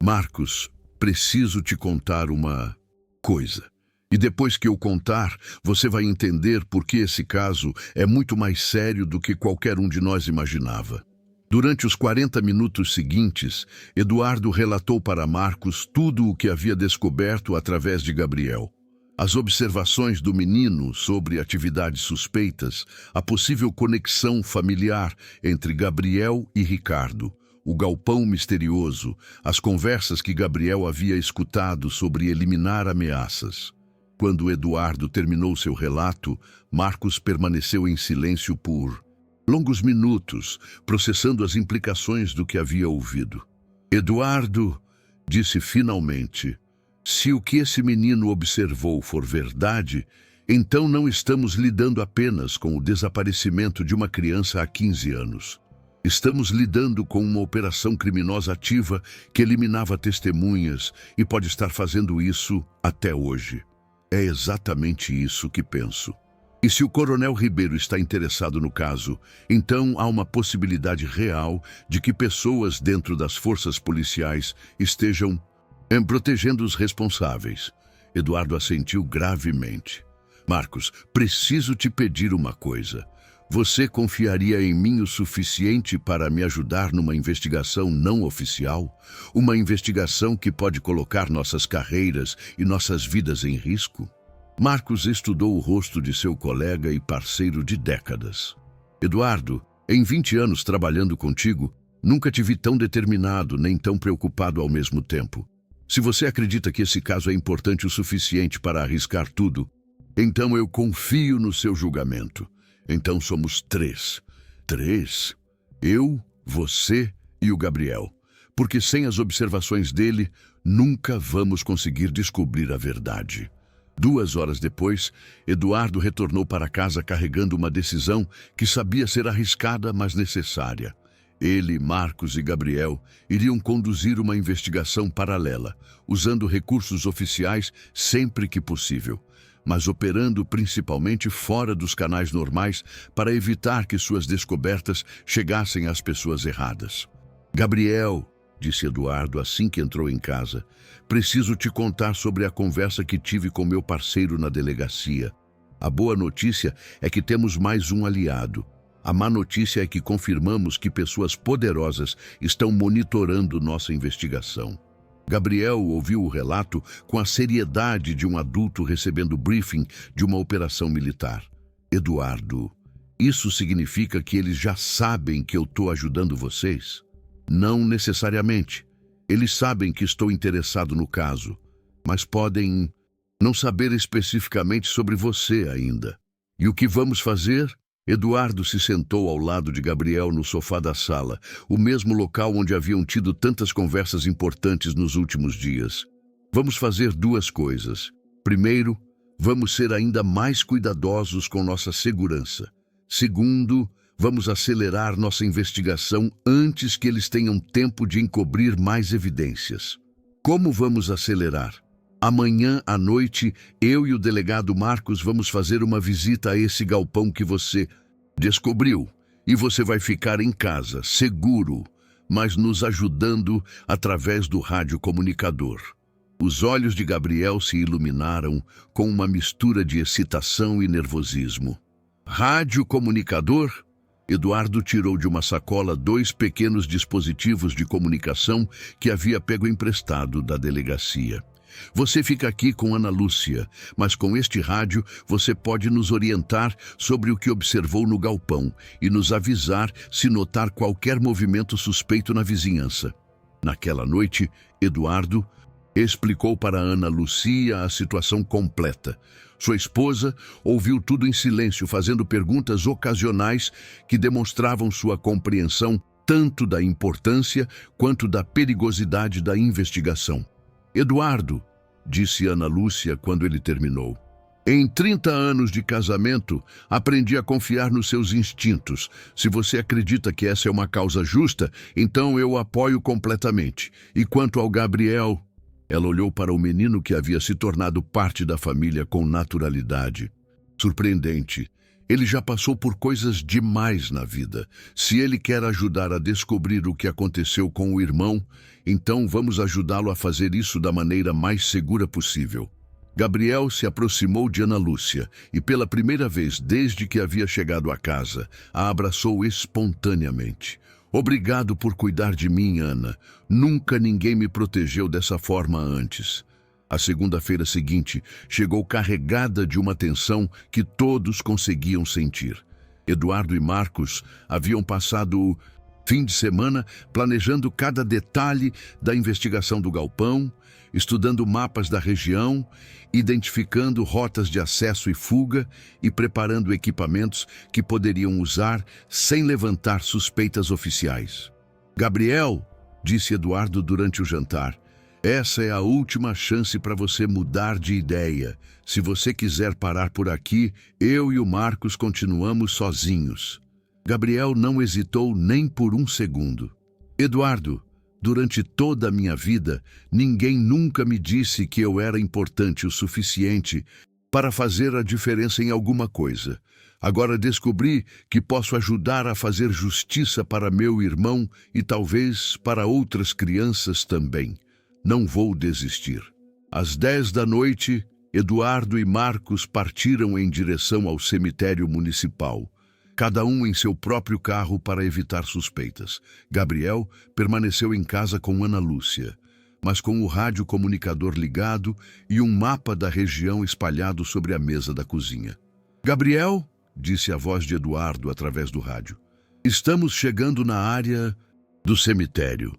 Marcos, preciso te contar uma coisa. E depois que eu contar, você vai entender por que esse caso é muito mais sério do que qualquer um de nós imaginava. Durante os 40 minutos seguintes, Eduardo relatou para Marcos tudo o que havia descoberto através de Gabriel. As observações do menino sobre atividades suspeitas, a possível conexão familiar entre Gabriel e Ricardo, o galpão misterioso, as conversas que Gabriel havia escutado sobre eliminar ameaças. Quando Eduardo terminou seu relato, Marcos permaneceu em silêncio por longos minutos, processando as implicações do que havia ouvido. Eduardo, disse finalmente, se o que esse menino observou for verdade, então não estamos lidando apenas com o desaparecimento de uma criança há 15 anos. Estamos lidando com uma operação criminosa ativa que eliminava testemunhas e pode estar fazendo isso até hoje. É exatamente isso que penso. E se o Coronel Ribeiro está interessado no caso, então há uma possibilidade real de que pessoas dentro das forças policiais estejam protegendo os responsáveis. Eduardo assentiu gravemente. Marcos, preciso te pedir uma coisa. Você confiaria em mim o suficiente para me ajudar numa investigação não oficial? Uma investigação que pode colocar nossas carreiras e nossas vidas em risco? Marcos estudou o rosto de seu colega e parceiro de décadas. Eduardo, em 20 anos trabalhando contigo, nunca te vi tão determinado nem tão preocupado ao mesmo tempo. Se você acredita que esse caso é importante o suficiente para arriscar tudo, então eu confio no seu julgamento. Então somos 3. 3? Eu, você e o Gabriel. Porque sem as observações dele, nunca vamos conseguir descobrir a verdade. 2 horas depois, Eduardo retornou para casa carregando uma decisão que sabia ser arriscada, mas necessária. Ele, Marcos e Gabriel iriam conduzir uma investigação paralela, usando recursos oficiais sempre que possível, mas operando principalmente fora dos canais normais para evitar que suas descobertas chegassem às pessoas erradas. Gabriel, disse Eduardo assim que entrou em casa, preciso te contar sobre a conversa que tive com meu parceiro na delegacia. A boa notícia é que temos mais um aliado. A má notícia é que confirmamos que pessoas poderosas estão monitorando nossa investigação. Gabriel ouviu o relato com a seriedade de um adulto recebendo briefing de uma operação militar. Eduardo, isso significa que eles já sabem que eu estou ajudando vocês? Não necessariamente. Eles sabem que estou interessado no caso, mas podem não saber especificamente sobre você ainda. E o que vamos fazer? Eduardo se sentou ao lado de Gabriel no sofá da sala, o mesmo local onde haviam tido tantas conversas importantes nos últimos dias. Vamos fazer 2 coisas. Primeiro, vamos ser ainda mais cuidadosos com nossa segurança. Segundo, vamos acelerar nossa investigação antes que eles tenham tempo de encobrir mais evidências. Como vamos acelerar? Amanhã à noite, eu e o delegado Marcos vamos fazer uma visita a esse galpão que você descobriu. E você vai ficar em casa, seguro, mas nos ajudando através do radiocomunicador. Os olhos de Gabriel se iluminaram com uma mistura de excitação e nervosismo. Rádio comunicador? Eduardo tirou de uma sacola 2 pequenos dispositivos de comunicação que havia pego emprestado da delegacia. Você fica aqui com Ana Lúcia, mas com este rádio você pode nos orientar sobre o que observou no galpão e nos avisar se notar qualquer movimento suspeito na vizinhança. Naquela noite, Eduardo explicou para Ana Lúcia a situação completa. Sua esposa ouviu tudo em silêncio, fazendo perguntas ocasionais que demonstravam sua compreensão tanto da importância quanto da perigosidade da investigação. Eduardo, disse Ana Lúcia quando ele terminou, em 30 anos de casamento, aprendi a confiar nos seus instintos. Se você acredita que essa é uma causa justa, então eu apoio completamente. E quanto ao Gabriel... Ela olhou para o menino que havia se tornado parte da família com naturalidade. Surpreendente. Ele já passou por coisas demais na vida. Se ele quer ajudar a descobrir o que aconteceu com o irmão, então vamos ajudá-lo a fazer isso da maneira mais segura possível. Gabriel se aproximou de Ana Lúcia e, pela primeira vez desde que havia chegado à casa, a abraçou espontaneamente. Obrigado por cuidar de mim, Ana. Nunca ninguém me protegeu dessa forma antes. A segunda-feira seguinte chegou carregada de uma tensão que todos conseguiam sentir. Eduardo e Marcos haviam passado o fim de semana planejando cada detalhe da investigação do galpão, estudando mapas da região, identificando rotas de acesso e fuga e preparando equipamentos que poderiam usar sem levantar suspeitas oficiais. Gabriel, disse Eduardo durante o jantar, essa é a última chance para você mudar de ideia. Se você quiser parar por aqui, eu e o Marcos continuamos sozinhos. Gabriel não hesitou nem por um segundo. Eduardo, durante toda a minha vida, ninguém nunca me disse que eu era importante o suficiente para fazer a diferença em alguma coisa. Agora descobri que posso ajudar a fazer justiça para meu irmão e talvez para outras crianças também. Não vou desistir. Às 10 da noite, Eduardo e Marcos partiram em direção ao cemitério municipal. Cada um em seu próprio carro para evitar suspeitas. Gabriel permaneceu em casa com Ana Lúcia, mas com o rádio comunicador ligado e um mapa da região espalhado sobre a mesa da cozinha. Gabriel, disse a voz de Eduardo através do rádio, estamos chegando na área do cemitério.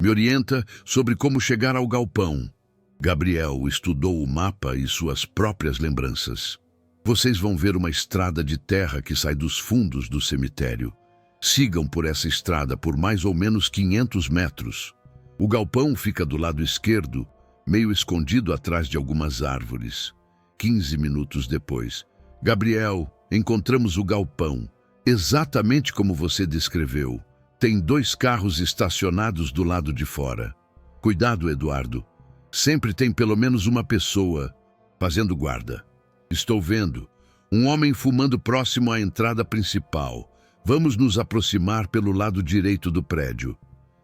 Me orienta sobre como chegar ao galpão. Gabriel estudou o mapa e suas próprias lembranças. Vocês vão ver uma estrada de terra que sai dos fundos do cemitério. Sigam por essa estrada por mais ou menos 500 metros. O galpão fica do lado esquerdo, meio escondido atrás de algumas árvores. 15 minutos depois. Gabriel, encontramos o galpão, exatamente como você descreveu. Tem 2 carros estacionados do lado de fora. Cuidado, Eduardo. Sempre tem pelo menos uma pessoa fazendo guarda. Estou vendo. Um homem fumando próximo à entrada principal. Vamos nos aproximar pelo lado direito do prédio.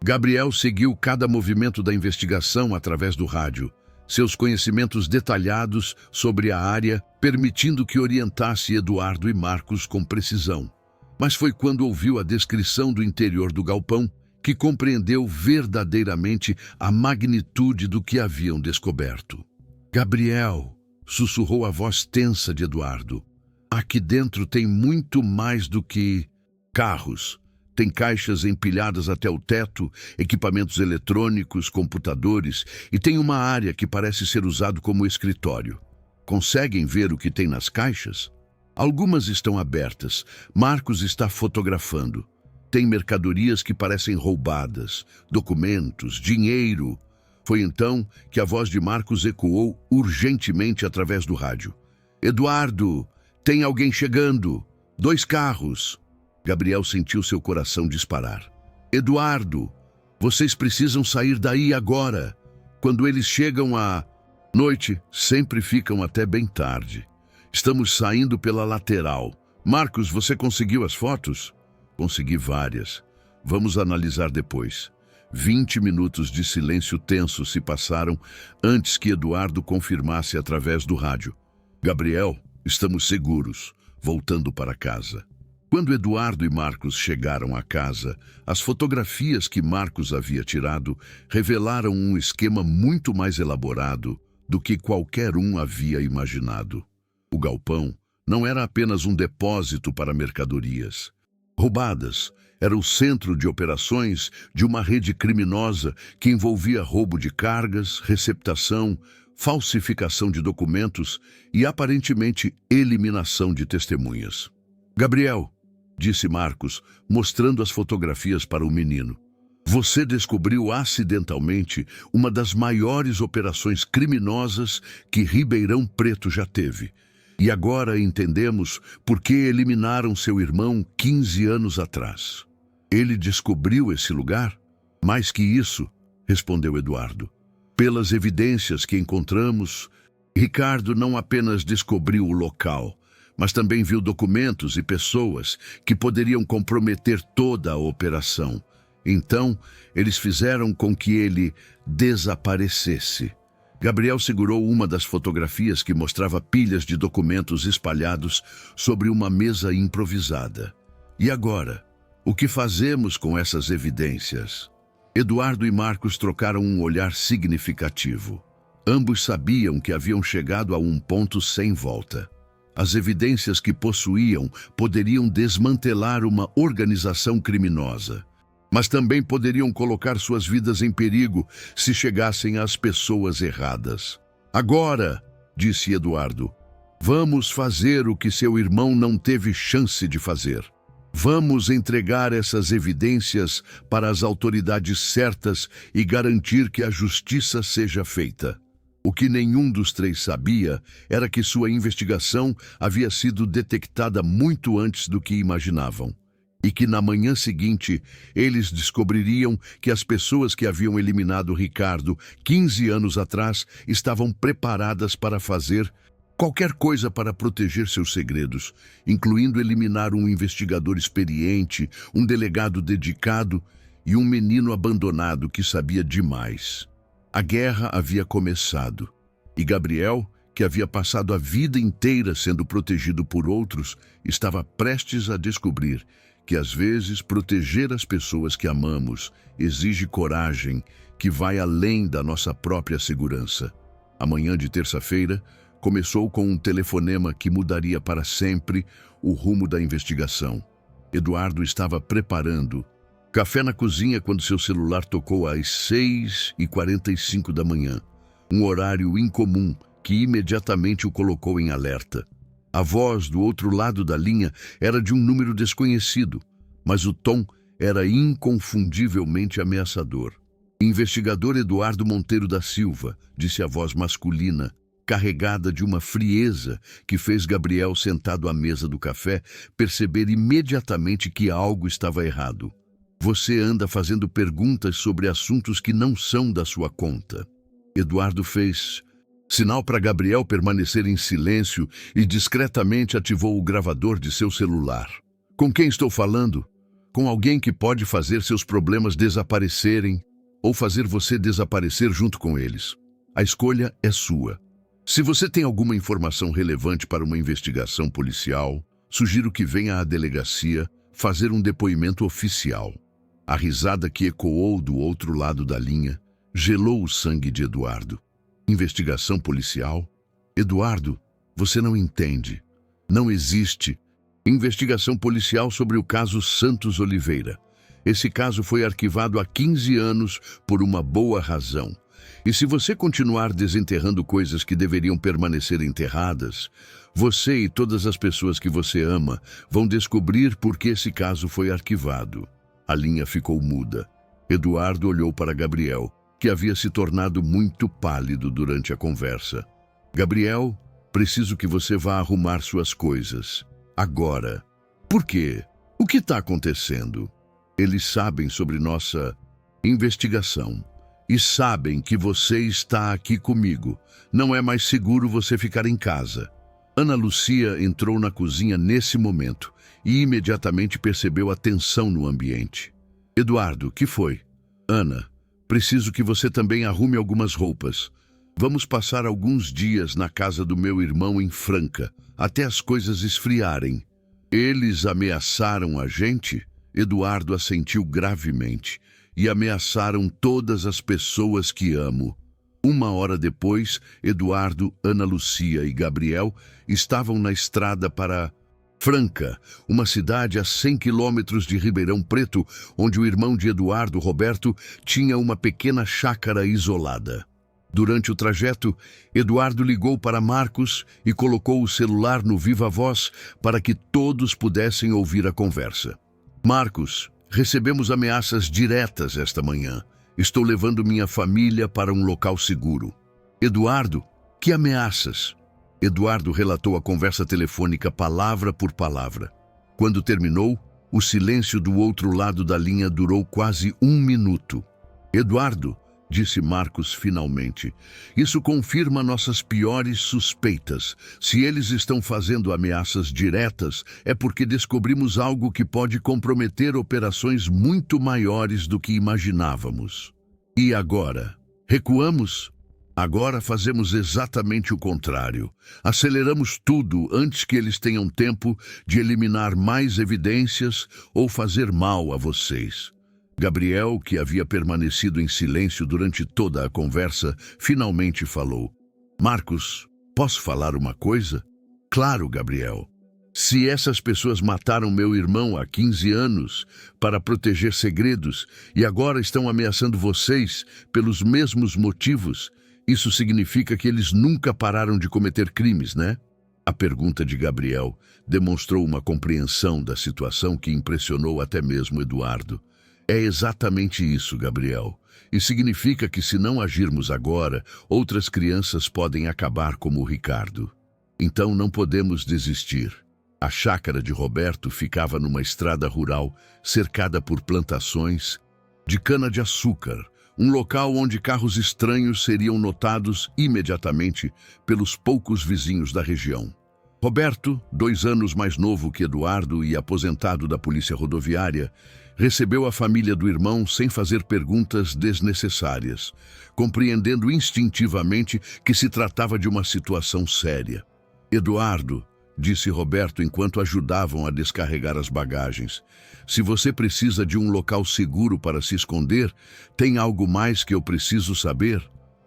Gabriel seguiu cada movimento da investigação através do rádio, seus conhecimentos detalhados sobre a área, permitindo que orientasse Eduardo e Marcos com precisão. Mas foi quando ouviu a descrição do interior do galpão que compreendeu verdadeiramente a magnitude do que haviam descoberto. Gabriel, sussurrou a voz tensa de Eduardo. Aqui dentro tem muito mais do que carros. Tem caixas empilhadas até o teto, equipamentos eletrônicos, computadores, e tem uma área que parece ser usado como escritório. Conseguem ver o que tem nas caixas? Algumas estão abertas. Marcos está fotografando. Tem mercadorias que parecem roubadas, documentos, dinheiro. Foi então que a voz de Marcos ecoou urgentemente através do rádio. Eduardo, tem alguém chegando. 2 carros. Gabriel sentiu seu coração disparar. Eduardo, vocês precisam sair daí agora. Quando eles chegam à noite, sempre ficam até bem tarde. Estamos saindo pela lateral. Marcos, você conseguiu as fotos? Consegui várias. Vamos analisar depois. 20 minutos de silêncio tenso se passaram antes que Eduardo confirmasse através do rádio. Gabriel, estamos seguros. voltando para casa. Quando Eduardo e Marcos chegaram à casa, as fotografias que Marcos havia tirado revelaram um esquema muito mais elaborado do que qualquer um havia imaginado. O galpão não era apenas um depósito para mercadorias roubadas, era o centro de operações de uma rede criminosa que envolvia roubo de cargas, receptação, falsificação de documentos e, aparentemente, eliminação de testemunhas. Gabriel, disse Marcos, mostrando as fotografias para o menino, você descobriu acidentalmente uma das maiores operações criminosas que Ribeirão Preto já teve. E agora entendemos por que eliminaram seu irmão 15 anos atrás. Ele descobriu esse lugar? Mais que isso, respondeu Eduardo. Pelas evidências que encontramos, Ricardo não apenas descobriu o local, mas também viu documentos e pessoas que poderiam comprometer toda a operação. Então, eles fizeram com que ele desaparecesse. Gabriel segurou uma das fotografias que mostrava pilhas de documentos espalhados sobre uma mesa improvisada. E agora? O que fazemos com essas evidências? Eduardo e Marcos trocaram um olhar significativo. Ambos sabiam que haviam chegado a um ponto sem volta. As evidências que possuíam poderiam desmantelar uma organização criminosa, mas também poderiam colocar suas vidas em perigo se chegassem às pessoas erradas. Agora, disse Eduardo, vamos fazer o que seu irmão não teve chance de fazer. Vamos entregar essas evidências para as autoridades certas e garantir que a justiça seja feita. O que nenhum dos três sabia era que sua investigação havia sido detectada muito antes do que imaginavam. E que na manhã seguinte, eles descobririam que as pessoas que haviam eliminado Ricardo 15 anos atrás estavam preparadas para fazer qualquer coisa para proteger seus segredos, incluindo eliminar um investigador experiente, um delegado dedicado e um menino abandonado que sabia demais. A guerra havia começado, e Gabriel, que havia passado a vida inteira sendo protegido por outros, estava prestes a descobrir que às vezes proteger as pessoas que amamos exige coragem que vai além da nossa própria segurança. A manhã de terça-feira começou com um telefonema que mudaria para sempre o rumo da investigação. Eduardo estava preparando café na cozinha quando seu celular tocou às 6h45 da manhã, um horário incomum que imediatamente o colocou em alerta. A voz do outro lado da linha era de um número desconhecido, mas o tom era inconfundivelmente ameaçador. Investigador Eduardo Monteiro da Silva, disse a voz masculina, carregada de uma frieza que fez Gabriel, sentado à mesa do café, perceber imediatamente que algo estava errado. Você anda fazendo perguntas sobre assuntos que não são da sua conta. Eduardo fez sinal para Gabriel permanecer em silêncio e discretamente ativou o gravador de seu celular. Com quem estou falando? Com alguém que pode fazer seus problemas desaparecerem ou fazer você desaparecer junto com eles. A escolha é sua. Se você tem alguma informação relevante para uma investigação policial, sugiro que venha à delegacia fazer um depoimento oficial. A risada que ecoou do outro lado da linha gelou o sangue de Eduardo. Investigação policial? Eduardo, você não entende. Não existe investigação policial sobre o caso Santos Oliveira. Esse caso foi arquivado há 15 anos por uma boa razão. E se você continuar desenterrando coisas que deveriam permanecer enterradas, você e todas as pessoas que você ama vão descobrir por que esse caso foi arquivado. A linha ficou muda. Eduardo olhou para Gabriel, que havia se tornado muito pálido durante a conversa. Gabriel, preciso que você vá arrumar suas coisas. Agora. Por quê? O que está acontecendo? Eles sabem sobre nossa investigação. E sabem que você está aqui comigo. Não é mais seguro você ficar em casa. Ana Lucia entrou na cozinha nesse momento e imediatamente percebeu a tensão no ambiente. Eduardo, que foi? Ana, preciso que você também arrume algumas roupas. Vamos passar alguns dias na casa do meu irmão em Franca, até as coisas esfriarem. Eles ameaçaram a gente? Eduardo assentiu gravemente. E ameaçaram todas as pessoas que amo. Uma hora depois, Eduardo, Ana Lucia e Gabriel estavam na estrada para Franca, uma cidade a 100 quilômetros de Ribeirão Preto, onde o irmão de Eduardo, Roberto, tinha uma pequena chácara isolada. Durante o trajeto, Eduardo ligou para Marcos e colocou o celular no viva-voz para que todos pudessem ouvir a conversa. Marcos, recebemos ameaças diretas esta manhã. Estou levando minha família para um local seguro. Eduardo, que ameaças? Eduardo relatou a conversa telefônica palavra por palavra. Quando terminou, o silêncio do outro lado da linha durou quase 1 minuto. Eduardo, disse Marcos finalmente, isso confirma nossas piores suspeitas. Se eles estão fazendo ameaças diretas, é porque descobrimos algo que pode comprometer operações muito maiores do que imaginávamos. E agora? Recuamos? Agora fazemos exatamente o contrário. Aceleramos tudo antes que eles tenham tempo de eliminar mais evidências ou fazer mal a vocês. Gabriel, que havia permanecido em silêncio durante toda a conversa, finalmente falou. Marcos, posso falar uma coisa? Claro, Gabriel. Se essas pessoas mataram meu irmão há 15 anos para proteger segredos e agora estão ameaçando vocês pelos mesmos motivos, isso significa que eles nunca pararam de cometer crimes, né? A pergunta de Gabriel demonstrou uma compreensão da situação que impressionou até mesmo Eduardo. É exatamente isso, Gabriel. E significa que se não agirmos agora, outras crianças podem acabar como o Ricardo. Então não podemos desistir. A chácara de Roberto ficava numa estrada rural, cercada por plantações de cana-de-açúcar, um local onde carros estranhos seriam notados imediatamente pelos poucos vizinhos da região. Roberto, 2 anos mais novo que Eduardo e aposentado da polícia rodoviária, recebeu a família do irmão sem fazer perguntas desnecessárias, compreendendo instintivamente que se tratava de uma situação séria. Eduardo, disse Roberto enquanto ajudavam a descarregar as bagagens, se você precisa de um local seguro para se esconder, tem algo mais que eu preciso saber?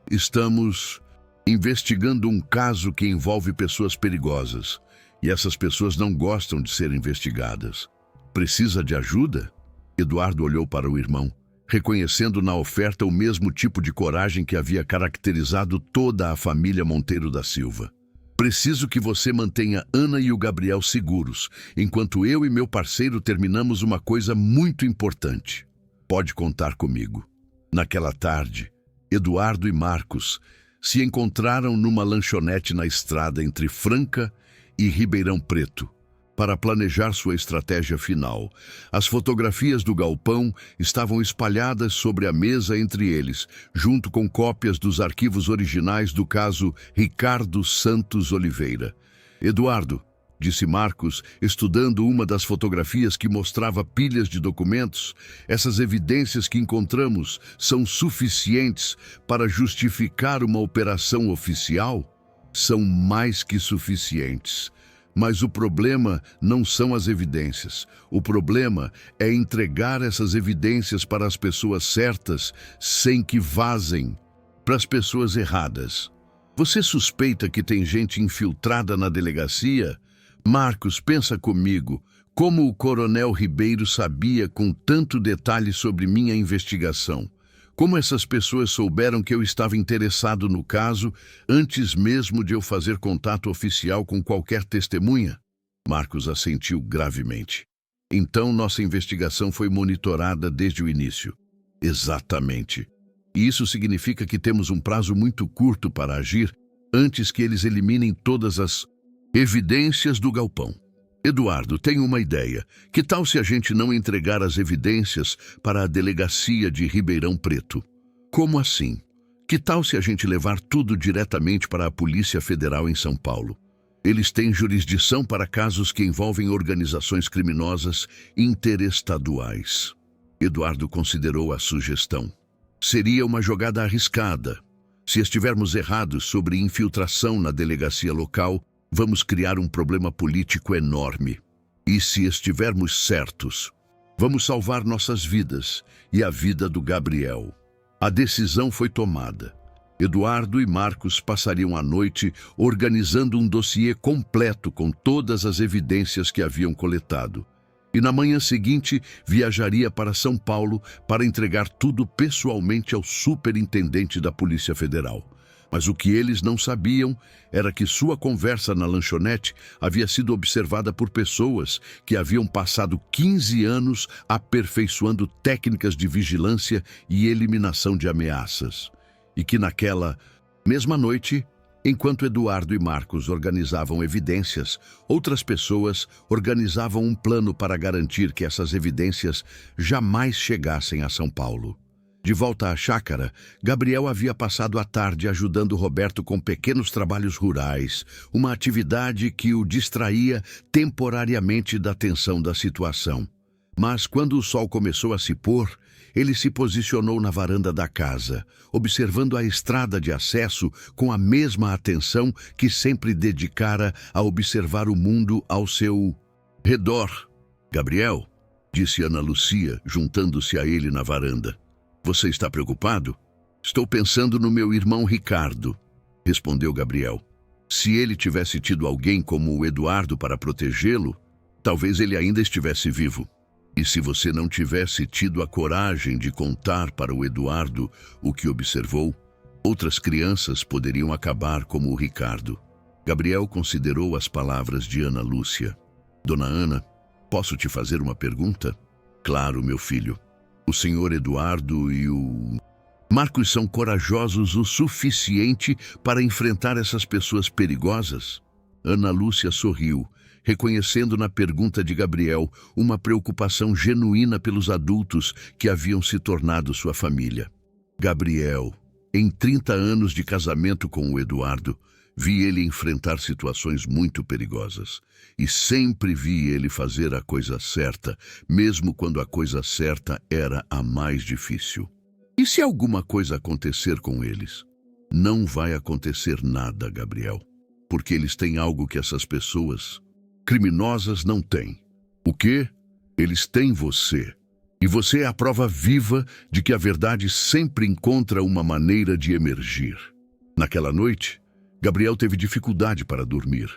Estamos investigando um caso que envolve pessoas perigosas, e essas pessoas não gostam de ser investigadas. Precisa de ajuda? Eduardo olhou para o irmão, reconhecendo na oferta o mesmo tipo de coragem que havia caracterizado toda a família Monteiro da Silva. Preciso que você mantenha Ana e o Gabriel seguros, enquanto eu e meu parceiro terminamos uma coisa muito importante. Pode contar comigo. Naquela tarde, Eduardo e Marcos se encontraram numa lanchonete na estrada entre Franca e Ribeirão Preto, para planejar sua estratégia final. As fotografias do galpão estavam espalhadas sobre a mesa entre eles, junto com cópias dos arquivos originais do caso Ricardo Santos Oliveira. Eduardo, disse Marcos, estudando uma das fotografias que mostrava pilhas de documentos, essas evidências que encontramos são suficientes para justificar uma operação oficial? São mais que suficientes. Mas o problema não são as evidências. O problema é entregar essas evidências para as pessoas certas sem que vazem para as pessoas erradas. Você suspeita que tem gente infiltrada na delegacia? Marcos, pensa comigo. Como o Coronel Ribeiro sabia com tanto detalhe sobre minha investigação? Como essas pessoas souberam que eu estava interessado no caso antes mesmo de eu fazer contato oficial com qualquer testemunha? Marcos assentiu gravemente. Então nossa investigação foi monitorada desde o início. Exatamente. E isso significa que temos um prazo muito curto para agir antes que eles eliminem todas as evidências do galpão. Eduardo, tenho uma ideia. Que tal se a gente não entregar as evidências para a delegacia de Ribeirão Preto? Como assim? Que tal se a gente levar tudo diretamente para a Polícia Federal em São Paulo? Eles têm jurisdição para casos que envolvem organizações criminosas interestaduais. Eduardo considerou a sugestão. Seria uma jogada arriscada, Se estivermos errados sobre infiltração na delegacia local, vamos criar um problema político enorme. E se estivermos certos, vamos salvar nossas vidas e a vida do Gabriel. A decisão foi tomada. Eduardo e Marcos passariam a noite organizando um dossiê completo com todas as evidências que haviam coletado. E na manhã seguinte viajaria para São Paulo para entregar tudo pessoalmente ao superintendente da Polícia Federal. Mas o que eles não sabiam era que sua conversa na lanchonete havia sido observada por pessoas que haviam passado 15 anos aperfeiçoando técnicas de vigilância e eliminação de ameaças. E que naquela mesma noite, enquanto Eduardo e Marcos organizavam evidências, outras pessoas organizavam um plano para garantir que essas evidências jamais chegassem a São Paulo. De volta à chácara, Gabriel havia passado a tarde ajudando Roberto com pequenos trabalhos rurais, uma atividade que o distraía temporariamente da tensão da situação. Mas quando o sol começou a se pôr, ele se posicionou na varanda da casa, observando a estrada de acesso com a mesma atenção que sempre dedicara a observar o mundo ao seu redor. "Gabriel", disse Ana Lucia, juntando-se a ele na varanda. "Você está preocupado?" "Estou pensando no meu irmão Ricardo", respondeu Gabriel. "Se ele tivesse tido alguém como o Eduardo para protegê-lo, talvez ele ainda estivesse vivo. E se você não tivesse tido a coragem de contar para o Eduardo o que observou, outras crianças poderiam acabar como o Ricardo." Gabriel considerou as palavras de Ana Lúcia. "Dona Ana, posso te fazer uma pergunta?" "Claro, meu filho. O senhor Eduardo e o Marcos são corajosos o suficiente para enfrentar essas pessoas perigosas?" Ana Lúcia sorriu, reconhecendo na pergunta de Gabriel uma preocupação genuína pelos adultos que haviam se tornado sua família. "Gabriel, em 30 anos de casamento com o Eduardo, vi ele enfrentar situações muito perigosas. E sempre vi ele fazer a coisa certa, mesmo quando a coisa certa era a mais difícil. E se alguma coisa acontecer com eles?" "Não vai acontecer nada, Gabriel, porque eles têm algo que essas pessoas criminosas não têm." "O quê?" "Eles têm você. E você é a prova viva de que a verdade sempre encontra uma maneira de emergir." Naquela noite, Gabriel teve dificuldade para dormir.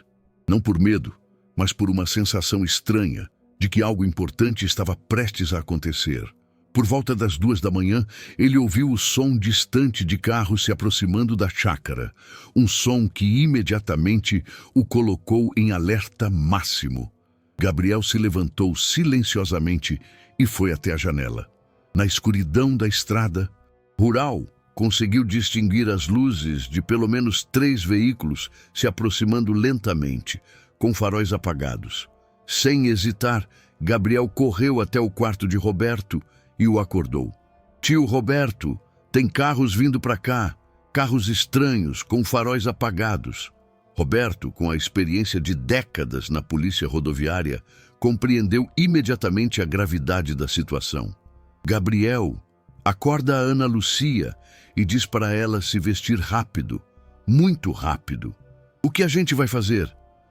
Não por medo, mas por uma sensação estranha de que algo importante estava prestes a acontecer. Por volta das 2 da manhã, ele ouviu o som distante de carros se aproximando da chácara, um som que imediatamente o colocou em alerta máximo. Gabriel se levantou silenciosamente e foi até a janela. Na escuridão da estrada rural, conseguiu distinguir as luzes de pelo menos 3 veículos se aproximando lentamente, com faróis apagados. Sem hesitar, Gabriel correu até o quarto de Roberto e o acordou. "Tio Roberto, tem carros vindo para cá, carros estranhos, com faróis apagados." Roberto, com a experiência de décadas na polícia rodoviária, compreendeu imediatamente a gravidade da situação. "Gabriel, acorda a Ana Lucia e diz para ela se vestir rápido, muito rápido." "O que a gente vai fazer?"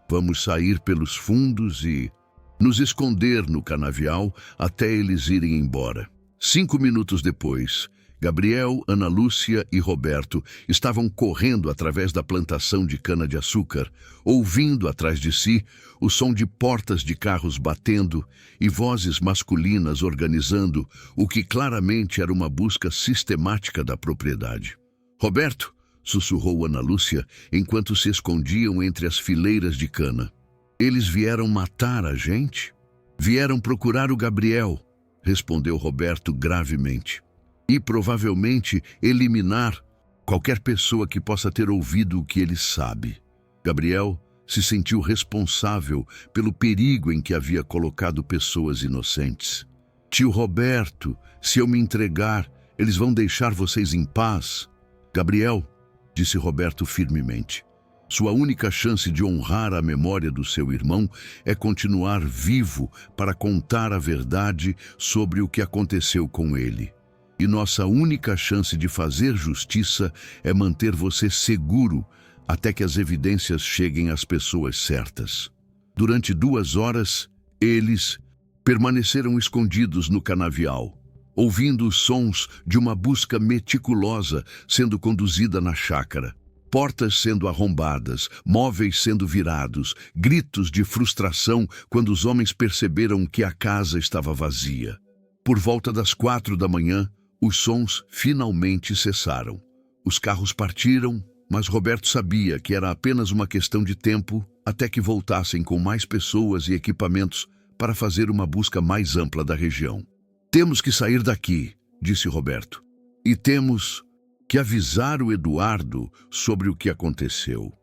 "Vamos sair pelos fundos e nos esconder no canavial até eles irem embora." 5 minutos depois, Gabriel, Ana Lúcia e Roberto estavam correndo através da plantação de cana-de-açúcar, ouvindo atrás de si o som de portas de carros batendo e vozes masculinas organizando o que claramente era uma busca sistemática da propriedade. "Roberto", sussurrou Ana Lúcia enquanto se escondiam entre as fileiras de cana. "Eles vieram matar a gente?" "Vieram procurar o Gabriel", respondeu Roberto gravemente. "E provavelmente eliminar qualquer pessoa que possa ter ouvido o que ele sabe." Gabriel se sentiu responsável pelo perigo em que havia colocado pessoas inocentes. "Tio Roberto, se eu me entregar, eles vão deixar vocês em paz?" "Gabriel", disse Roberto firmemente, "sua única chance de honrar a memória do seu irmão é continuar vivo para contar a verdade sobre o que aconteceu com ele. E nossa única chance de fazer justiça é manter você seguro até que as evidências cheguem às pessoas certas. Durante 2 horas, eles permaneceram escondidos no canavial, ouvindo os sons de uma busca meticulosa sendo conduzida na chácara. Portas sendo arrombadas, móveis sendo virados, gritos de frustração quando os homens perceberam que a casa estava vazia. Por volta das 4 da manhã, os sons finalmente cessaram. Os carros partiram, mas Roberto sabia que era apenas uma questão de tempo até que voltassem com mais pessoas e equipamentos para fazer uma busca mais ampla da região. Temos que sair daqui, disse Roberto, e temos que avisar o Eduardo sobre o que aconteceu.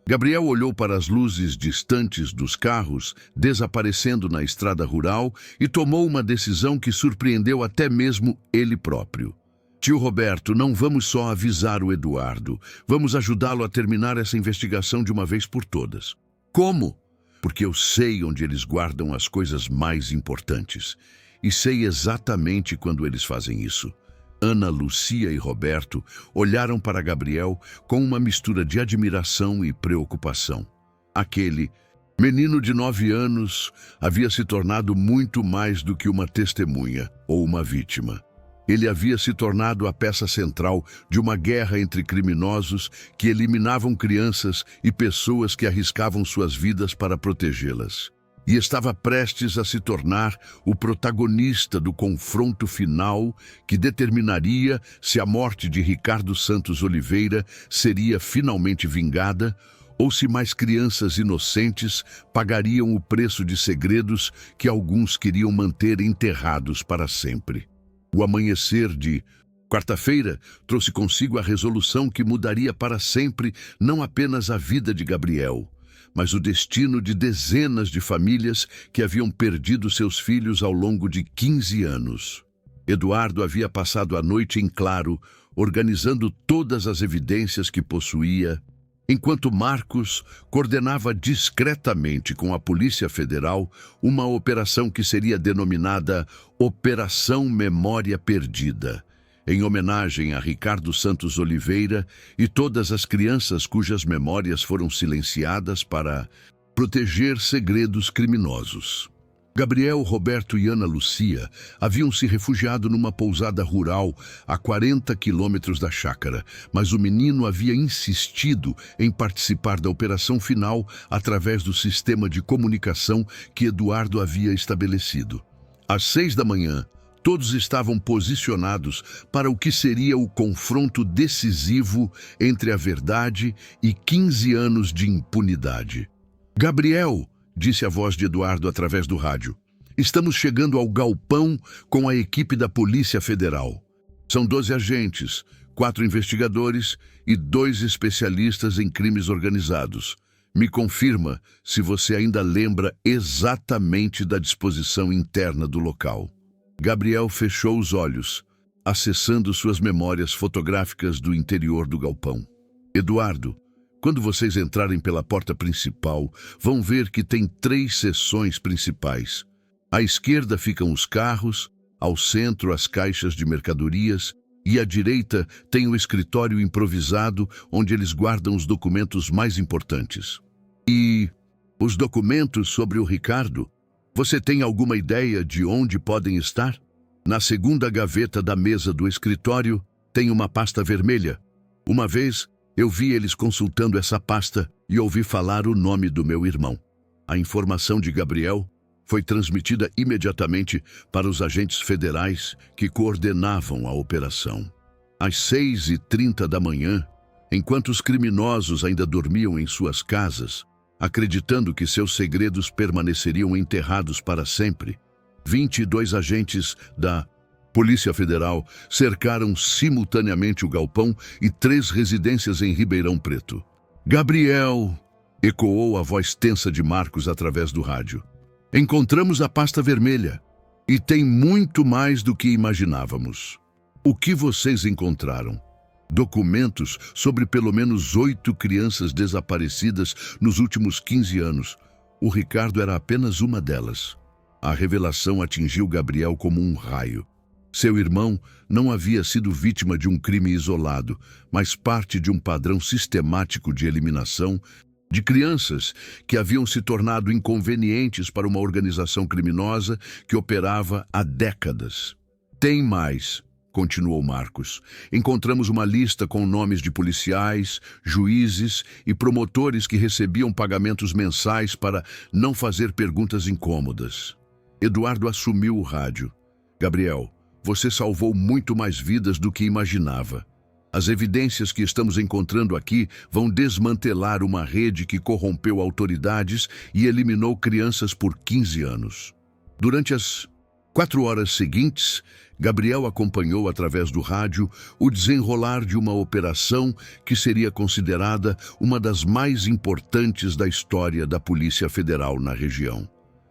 Gabriel olhou para as luzes distantes dos carros, desaparecendo na estrada rural, e tomou uma decisão que surpreendeu até mesmo ele próprio. Tio Roberto, não vamos só avisar o Eduardo, vamos ajudá-lo a terminar essa investigação de uma vez por todas. Como? Porque eu sei onde eles guardam as coisas mais importantes. E sei exatamente quando eles fazem isso. Ana, Lucia e Roberto olharam para Gabriel com uma mistura de admiração e preocupação. Aquele menino de 9 anos havia se tornado muito mais do que uma testemunha ou uma vítima. Ele havia se tornado a peça central de uma guerra entre criminosos que eliminavam crianças e pessoas que arriscavam suas vidas para protegê-las. E estava prestes a se tornar o protagonista do confronto final que determinaria se a morte de Ricardo Santos Oliveira seria finalmente vingada ou se mais crianças inocentes pagariam o preço de segredos que alguns queriam manter enterrados para sempre. O amanhecer de quarta-feira trouxe consigo a resolução que mudaria para sempre não apenas a vida de Gabriel, mas o destino de dezenas de famílias que haviam perdido seus filhos ao longo de 15 anos. Eduardo havia passado a noite em claro, organizando todas as evidências que possuía, enquanto Marcos coordenava discretamente com a Polícia Federal uma operação que seria denominada Operação Memória Perdida, em homenagem a Ricardo Santos Oliveira e todas as crianças cujas memórias foram silenciadas para proteger segredos criminosos. Gabriel, Roberto e Ana Lucia haviam se refugiado numa pousada rural a 40 quilômetros da chácara, mas o menino havia insistido em participar da operação final através do sistema de comunicação que Eduardo havia estabelecido. Às 6 da manhã, todos estavam posicionados para o que seria o confronto decisivo entre a verdade e 15 anos de impunidade. Gabriel, disse a voz de Eduardo através do rádio, estamos chegando ao galpão com a equipe da Polícia Federal. São 12 agentes, 4 investigadores e 2 especialistas em crimes organizados. Me confirma se você ainda lembra exatamente da disposição interna do local. Gabriel fechou os olhos, acessando suas memórias fotográficas do interior do galpão. Eduardo, quando vocês entrarem pela porta principal, vão ver que tem 3 seções principais. À esquerda ficam os carros, ao centro as caixas de mercadorias e à direita tem o escritório improvisado onde eles guardam os documentos mais importantes. E os documentos sobre o Ricardo? Você tem alguma ideia de onde podem estar? Na segunda gaveta da mesa do escritório tem uma pasta vermelha. Uma vez eu vi eles consultando essa pasta e ouvi falar o nome do meu irmão. A informação de Gabriel foi transmitida imediatamente para os agentes federais que coordenavam a operação. Às 6h30 da manhã, enquanto os criminosos ainda dormiam em suas casas, acreditando que seus segredos permaneceriam enterrados para sempre, 22 agentes da Polícia Federal cercaram simultaneamente o galpão e 3 residências em Ribeirão Preto. Gabriel, ecoou a voz tensa de Marcos através do rádio. Encontramos a pasta vermelha e tem muito mais do que imaginávamos. O que vocês encontraram? Documentos sobre pelo menos 8 crianças desaparecidas nos últimos 15 anos. O Ricardo era apenas uma delas. A revelação atingiu Gabriel como um raio. Seu irmão não havia sido vítima de um crime isolado, mas parte de um padrão sistemático de eliminação de crianças que haviam se tornado inconvenientes para uma organização criminosa que operava há décadas. Tem mais, continuou Marcos. Encontramos uma lista com nomes de policiais, juízes e promotores que recebiam pagamentos mensais para não fazer perguntas incômodas. Eduardo assumiu o rádio. Gabriel, você salvou muito mais vidas do que imaginava. As evidências que estamos encontrando aqui vão desmantelar uma rede que corrompeu autoridades e eliminou crianças por 15 anos. Durante as 4 horas seguintes, Gabriel acompanhou através do rádio o desenrolar de uma operação que seria considerada uma das mais importantes da história da Polícia Federal na região.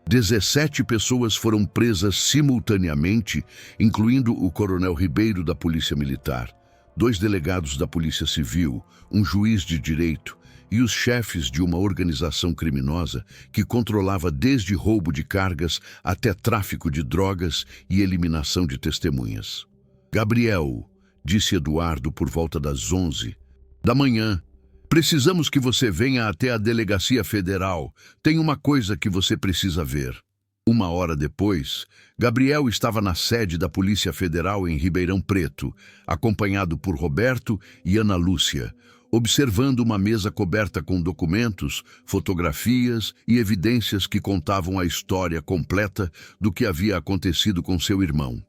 17 pessoas foram presas simultaneamente, incluindo o coronel Ribeiro da Polícia Militar, 2 delegados da Polícia Civil, um juiz de direito e os chefes de uma organização criminosa que controlava desde roubo de cargas até tráfico de drogas e eliminação de testemunhas. Gabriel, disse Eduardo por volta das 11 da manhã, precisamos que você venha até a Delegacia Federal. Tem uma coisa que você precisa ver. 1 hora depois, Gabriel estava na sede da Polícia Federal em Ribeirão Preto, acompanhado por Roberto e Ana Lúcia, observando uma mesa coberta com documentos, fotografias e evidências que contavam a história completa do que havia acontecido com seu irmão.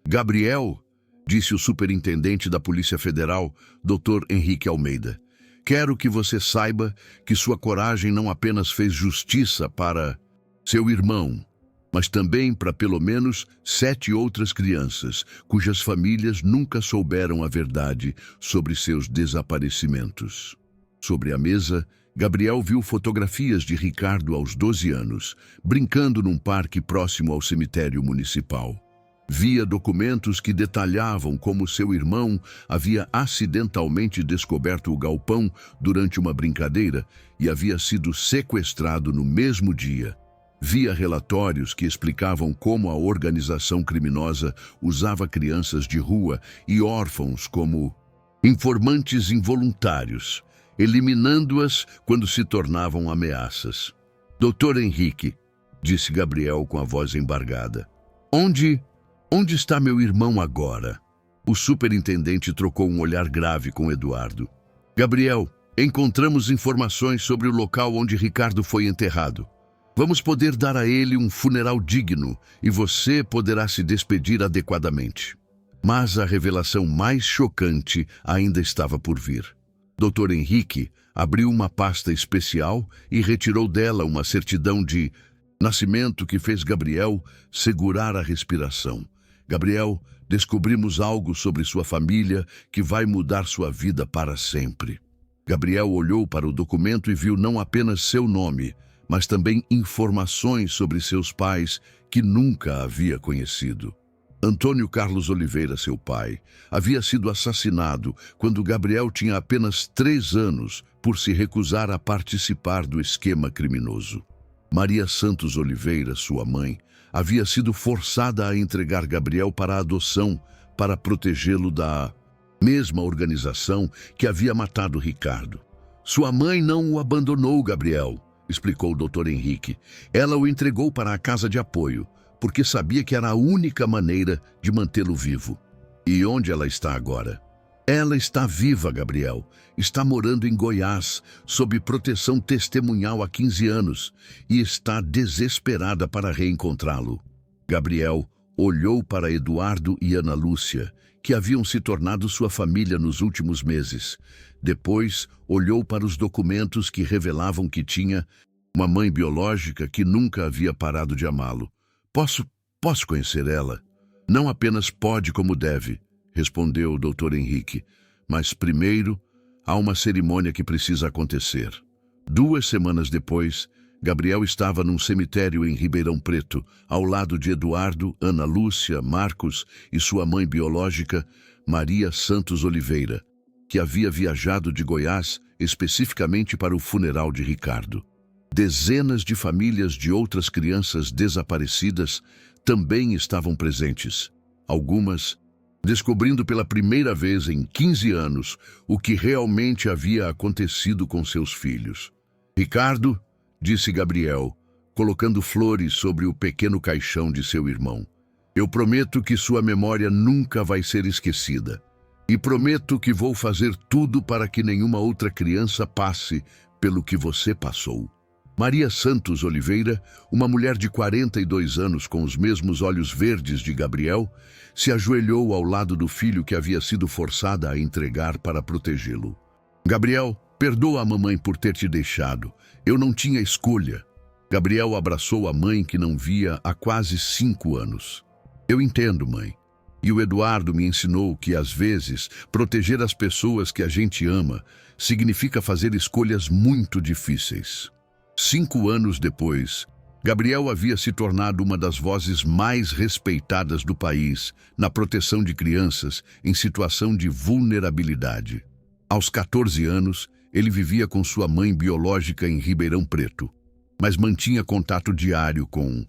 Gabriel, disse o superintendente da Polícia Federal, Dr. Henrique Almeida, quero que você saiba que sua coragem não apenas fez justiça para seu irmão, mas também para pelo menos 7 outras crianças, cujas famílias nunca souberam a verdade sobre seus desaparecimentos. Sobre a mesa, Gabriel viu fotografias de Ricardo aos 12 anos, brincando num parque próximo ao cemitério municipal. Via documentos que detalhavam como seu irmão havia acidentalmente descoberto o galpão durante uma brincadeira e havia sido sequestrado no mesmo dia. Via relatórios que explicavam como a organização criminosa usava crianças de rua e órfãos como informantes involuntários, eliminando-as quando se tornavam ameaças. Doutor Henrique, disse Gabriel com a voz embargada, onde está meu irmão agora? O superintendente trocou um olhar grave com Eduardo. Gabriel, encontramos informações sobre o local onde Ricardo foi enterrado. Vamos poder dar a ele um funeral digno e você poderá se despedir adequadamente. Mas a revelação mais chocante ainda estava por vir. Dr. Henrique abriu uma pasta especial e retirou dela uma certidão de nascimento que fez Gabriel segurar a respiração. Gabriel, descobrimos algo sobre sua família que vai mudar sua vida para sempre. Gabriel olhou para o documento e viu não apenas seu nome, mas também informações sobre seus pais que nunca havia conhecido. Antônio Carlos Oliveira, seu pai, havia sido assassinado quando Gabriel tinha apenas 3 anos por se recusar a participar do esquema criminoso. Maria Santos Oliveira, sua mãe, havia sido forçada a entregar Gabriel para a adoção para protegê-lo da mesma organização que havia matado Ricardo. Sua mãe não o abandonou, Gabriel, explicou o Dr. Henrique. Ela o entregou para a casa de apoio, porque sabia que era a única maneira de mantê-lo vivo. E onde ela está agora? Ela está viva, Gabriel. Está morando em Goiás, sob proteção testemunhal há 15 anos, e está desesperada para reencontrá-lo. Gabriel olhou para Eduardo e Ana Lúcia, que haviam se tornado sua família nos últimos meses. Depois, olhou para os documentos que revelavam que tinha uma mãe biológica que nunca havia parado de amá-lo. Posso conhecer ela? Não apenas pode como deve, respondeu o Dr. Henrique, mas primeiro há uma cerimônia que precisa acontecer. 2 semanas depois, Gabriel estava num cemitério em Ribeirão Preto, ao lado de Eduardo, Ana Lúcia, Marcos e sua mãe biológica, Maria Santos Oliveira, que havia viajado de Goiás especificamente para o funeral de Ricardo. Dezenas de famílias de outras crianças desaparecidas também estavam presentes. algumas, descobrindo pela primeira vez em 15 anos o que realmente havia acontecido com seus filhos. Ricardo, disse Gabriel, colocando flores sobre o pequeno caixão de seu irmão. Eu prometo que sua memória nunca vai ser esquecida. E prometo que vou fazer tudo para que nenhuma outra criança passe pelo que você passou. Maria Santos Oliveira, uma mulher de 42 anos com os mesmos olhos verdes de Gabriel, se ajoelhou ao lado do filho que havia sido forçada a entregar para protegê-lo. Gabriel, perdoa a mamãe por ter te deixado. Eu não tinha escolha. Gabriel abraçou a mãe que não via há quase 5 anos. Eu entendo, mãe. E o Eduardo me ensinou que, às vezes, proteger as pessoas que a gente ama significa fazer escolhas muito difíceis. 5 anos depois, Gabriel havia se tornado uma das vozes mais respeitadas do país na proteção de crianças em situação de vulnerabilidade. Aos 14 anos, ele vivia com sua mãe biológica em Ribeirão Preto, mas mantinha contato diário com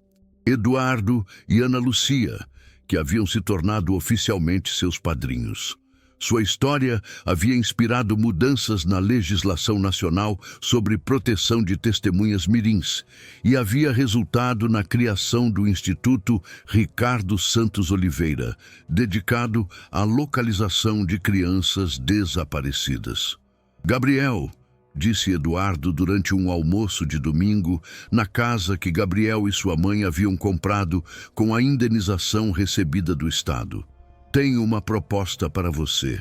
Eduardo e Ana Lucia, que haviam se tornado oficialmente seus padrinhos. Sua história havia inspirado mudanças na legislação nacional sobre proteção de testemunhas mirins e havia resultado na criação do Instituto Ricardo Santos Oliveira, dedicado à localização de crianças desaparecidas. Gabriel, disse Eduardo durante um almoço de domingo, na casa que Gabriel e sua mãe haviam comprado com a indenização recebida do Estado. Tenho uma proposta para você.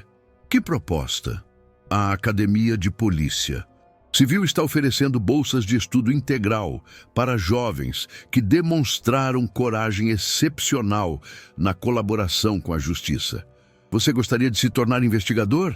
Que proposta? A Academia de Polícia Civil está oferecendo bolsas de estudo integral para jovens que demonstraram coragem excepcional na colaboração com a justiça. Você gostaria de se tornar investigador?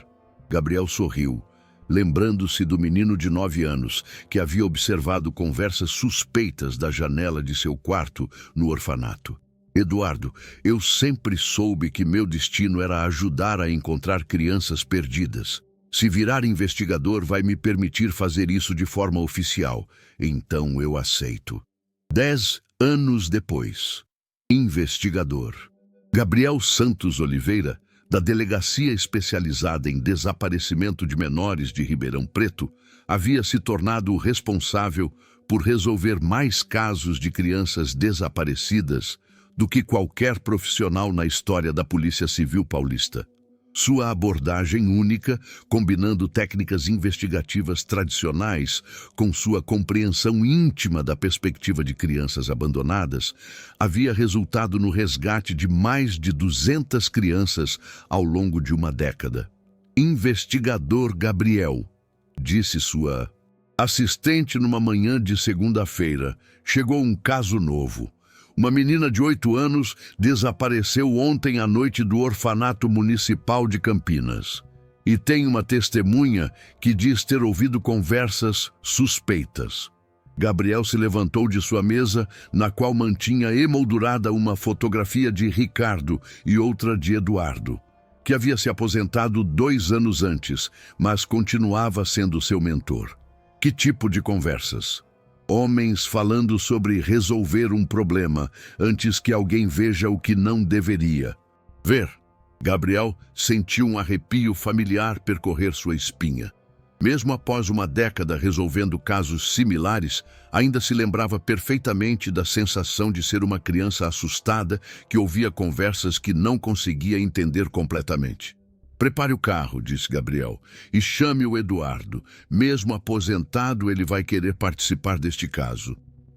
Gabriel sorriu, lembrando-se do menino de 9 anos que havia observado conversas suspeitas da janela de seu quarto no orfanato. Eduardo, eu sempre soube que meu destino era ajudar a encontrar crianças perdidas. Se virar investigador vai me permitir fazer isso de forma oficial, então eu aceito. 10 anos depois. Investigador. Gabriel Santos Oliveira, da Delegacia Especializada em Desaparecimento de Menores de Ribeirão Preto, havia se tornado o responsável por resolver mais casos de crianças desaparecidas do que qualquer profissional na história da Polícia Civil paulista. Sua abordagem única, combinando técnicas investigativas tradicionais com sua compreensão íntima da perspectiva de crianças abandonadas, havia resultado no resgate de mais de 200 crianças ao longo de uma década. Investigador Gabriel, disse sua assistente numa manhã de segunda-feira, chegou um caso novo. Uma menina de 8 anos desapareceu ontem à noite do orfanato municipal de Campinas. E tem uma testemunha que diz ter ouvido conversas suspeitas. Gabriel se levantou de sua mesa, na qual mantinha emoldurada uma fotografia de Ricardo e outra de Eduardo, que havia se aposentado 2 anos antes, mas continuava sendo seu mentor. Que tipo de conversas? Homens falando sobre resolver um problema antes que alguém veja o que não deveria ver. Gabriel sentiu um arrepio familiar percorrer sua espinha. Mesmo após uma década resolvendo casos similares, ainda se lembrava perfeitamente da sensação de ser uma criança assustada que ouvia conversas que não conseguia entender completamente. Prepare o carro, disse Gabriel, e chame o Eduardo. Mesmo aposentado, ele vai querer participar deste caso.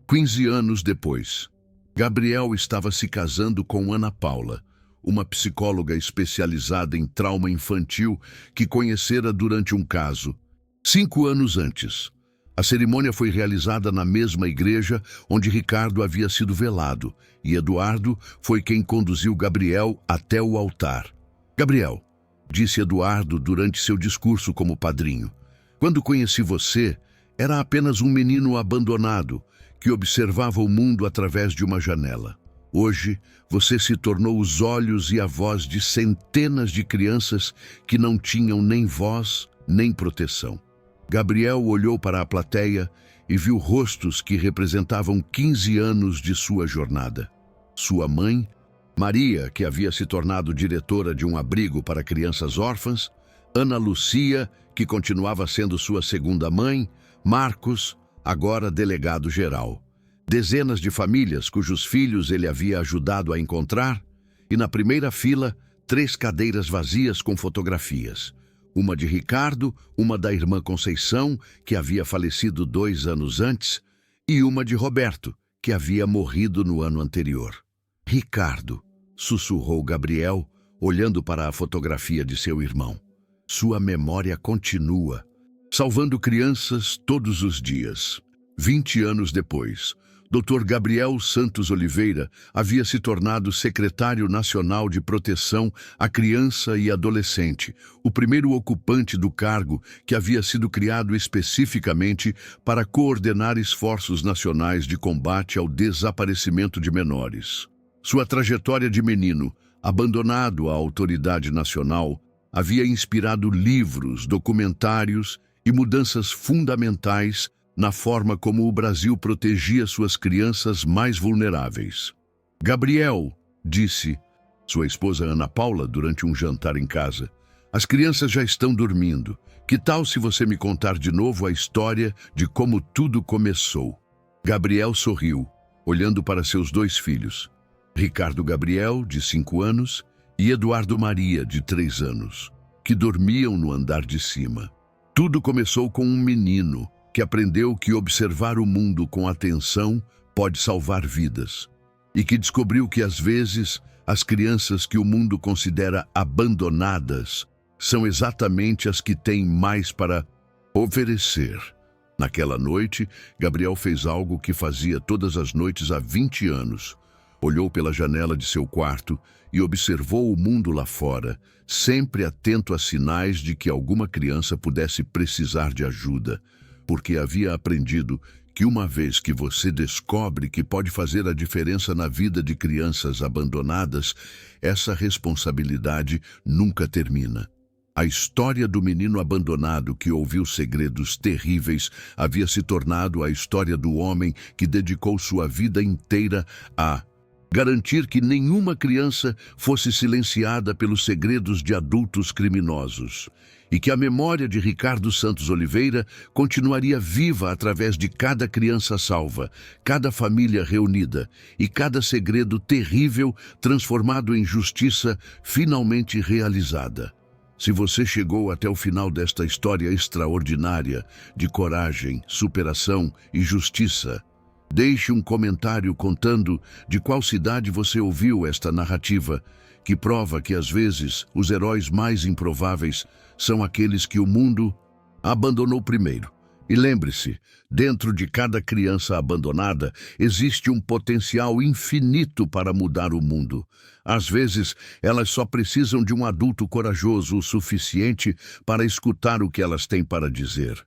15 anos depois, Gabriel estava se casando com Ana Paula, uma psicóloga especializada em trauma infantil que conhecera durante um caso. 5 anos antes, a cerimônia foi realizada na mesma igreja onde Ricardo havia sido velado, e Eduardo foi quem conduziu Gabriel até o altar. Gabriel, disse Eduardo durante seu discurso como padrinho, quando conheci você, era apenas um menino abandonado que observava o mundo através de uma janela. Hoje, você se tornou os olhos e a voz de centenas de crianças que não tinham nem voz nem proteção. Gabriel olhou para a plateia e viu rostos que representavam 15 anos de sua jornada. Sua mãe, Maria, que havia se tornado diretora de um abrigo para crianças órfãs, Ana Lucia, que continuava sendo sua segunda mãe, Marcos, agora delegado-geral. Dezenas de famílias cujos filhos ele havia ajudado a encontrar, e na primeira fila, 3 cadeiras vazias com fotografias. Uma de Ricardo, uma da irmã Conceição, que havia falecido 2 anos antes, e uma de Roberto, que havia morrido no ano anterior. Ricardo, sussurrou Gabriel, olhando para a fotografia de seu irmão. Sua memória continua, salvando crianças todos os dias. 20 anos depois, Dr. Gabriel Santos Oliveira havia se tornado secretário nacional de proteção à criança e adolescente, o primeiro ocupante do cargo que havia sido criado especificamente para coordenar esforços nacionais de combate ao desaparecimento de menores. Sua trajetória de menino, abandonado à autoridade nacional, havia inspirado livros, documentários e mudanças fundamentais na forma como o Brasil protegia suas crianças mais vulneráveis. Gabriel, disse sua esposa Ana Paula durante um jantar em casa, as crianças já estão dormindo. Que tal se você me contar de novo a história de como tudo começou? Gabriel sorriu, olhando para seus 2 filhos, Ricardo Gabriel, de 5 anos, e Eduardo Maria, de 3 anos, que dormiam no andar de cima. Tudo começou com um menino que aprendeu que observar o mundo com atenção pode salvar vidas, e que descobriu que, às vezes, as crianças que o mundo considera abandonadas são exatamente as que têm mais para oferecer. Naquela noite, Gabriel fez algo que fazia todas as noites há 20 anos. Olhou pela janela de seu quarto e observou o mundo lá fora, sempre atento a sinais de que alguma criança pudesse precisar de ajuda, porque havia aprendido que uma vez que você descobre que pode fazer a diferença na vida de crianças abandonadas, essa responsabilidade nunca termina. A história do menino abandonado que ouviu segredos terríveis havia se tornado a história do homem que dedicou sua vida inteira a garantir que nenhuma criança fosse silenciada pelos segredos de adultos criminosos, e que a memória de Ricardo Santos Oliveira continuaria viva através de cada criança salva, cada família reunida e cada segredo terrível transformado em justiça finalmente realizada. Se você chegou até o final desta história extraordinária de coragem, superação e justiça, deixe um comentário contando de qual cidade você ouviu esta narrativa, que prova que, às vezes, os heróis mais improváveis são aqueles que o mundo abandonou primeiro. E lembre-se, dentro de cada criança abandonada existe um potencial infinito para mudar o mundo. Às vezes, elas só precisam de um adulto corajoso o suficiente para escutar o que elas têm para dizer.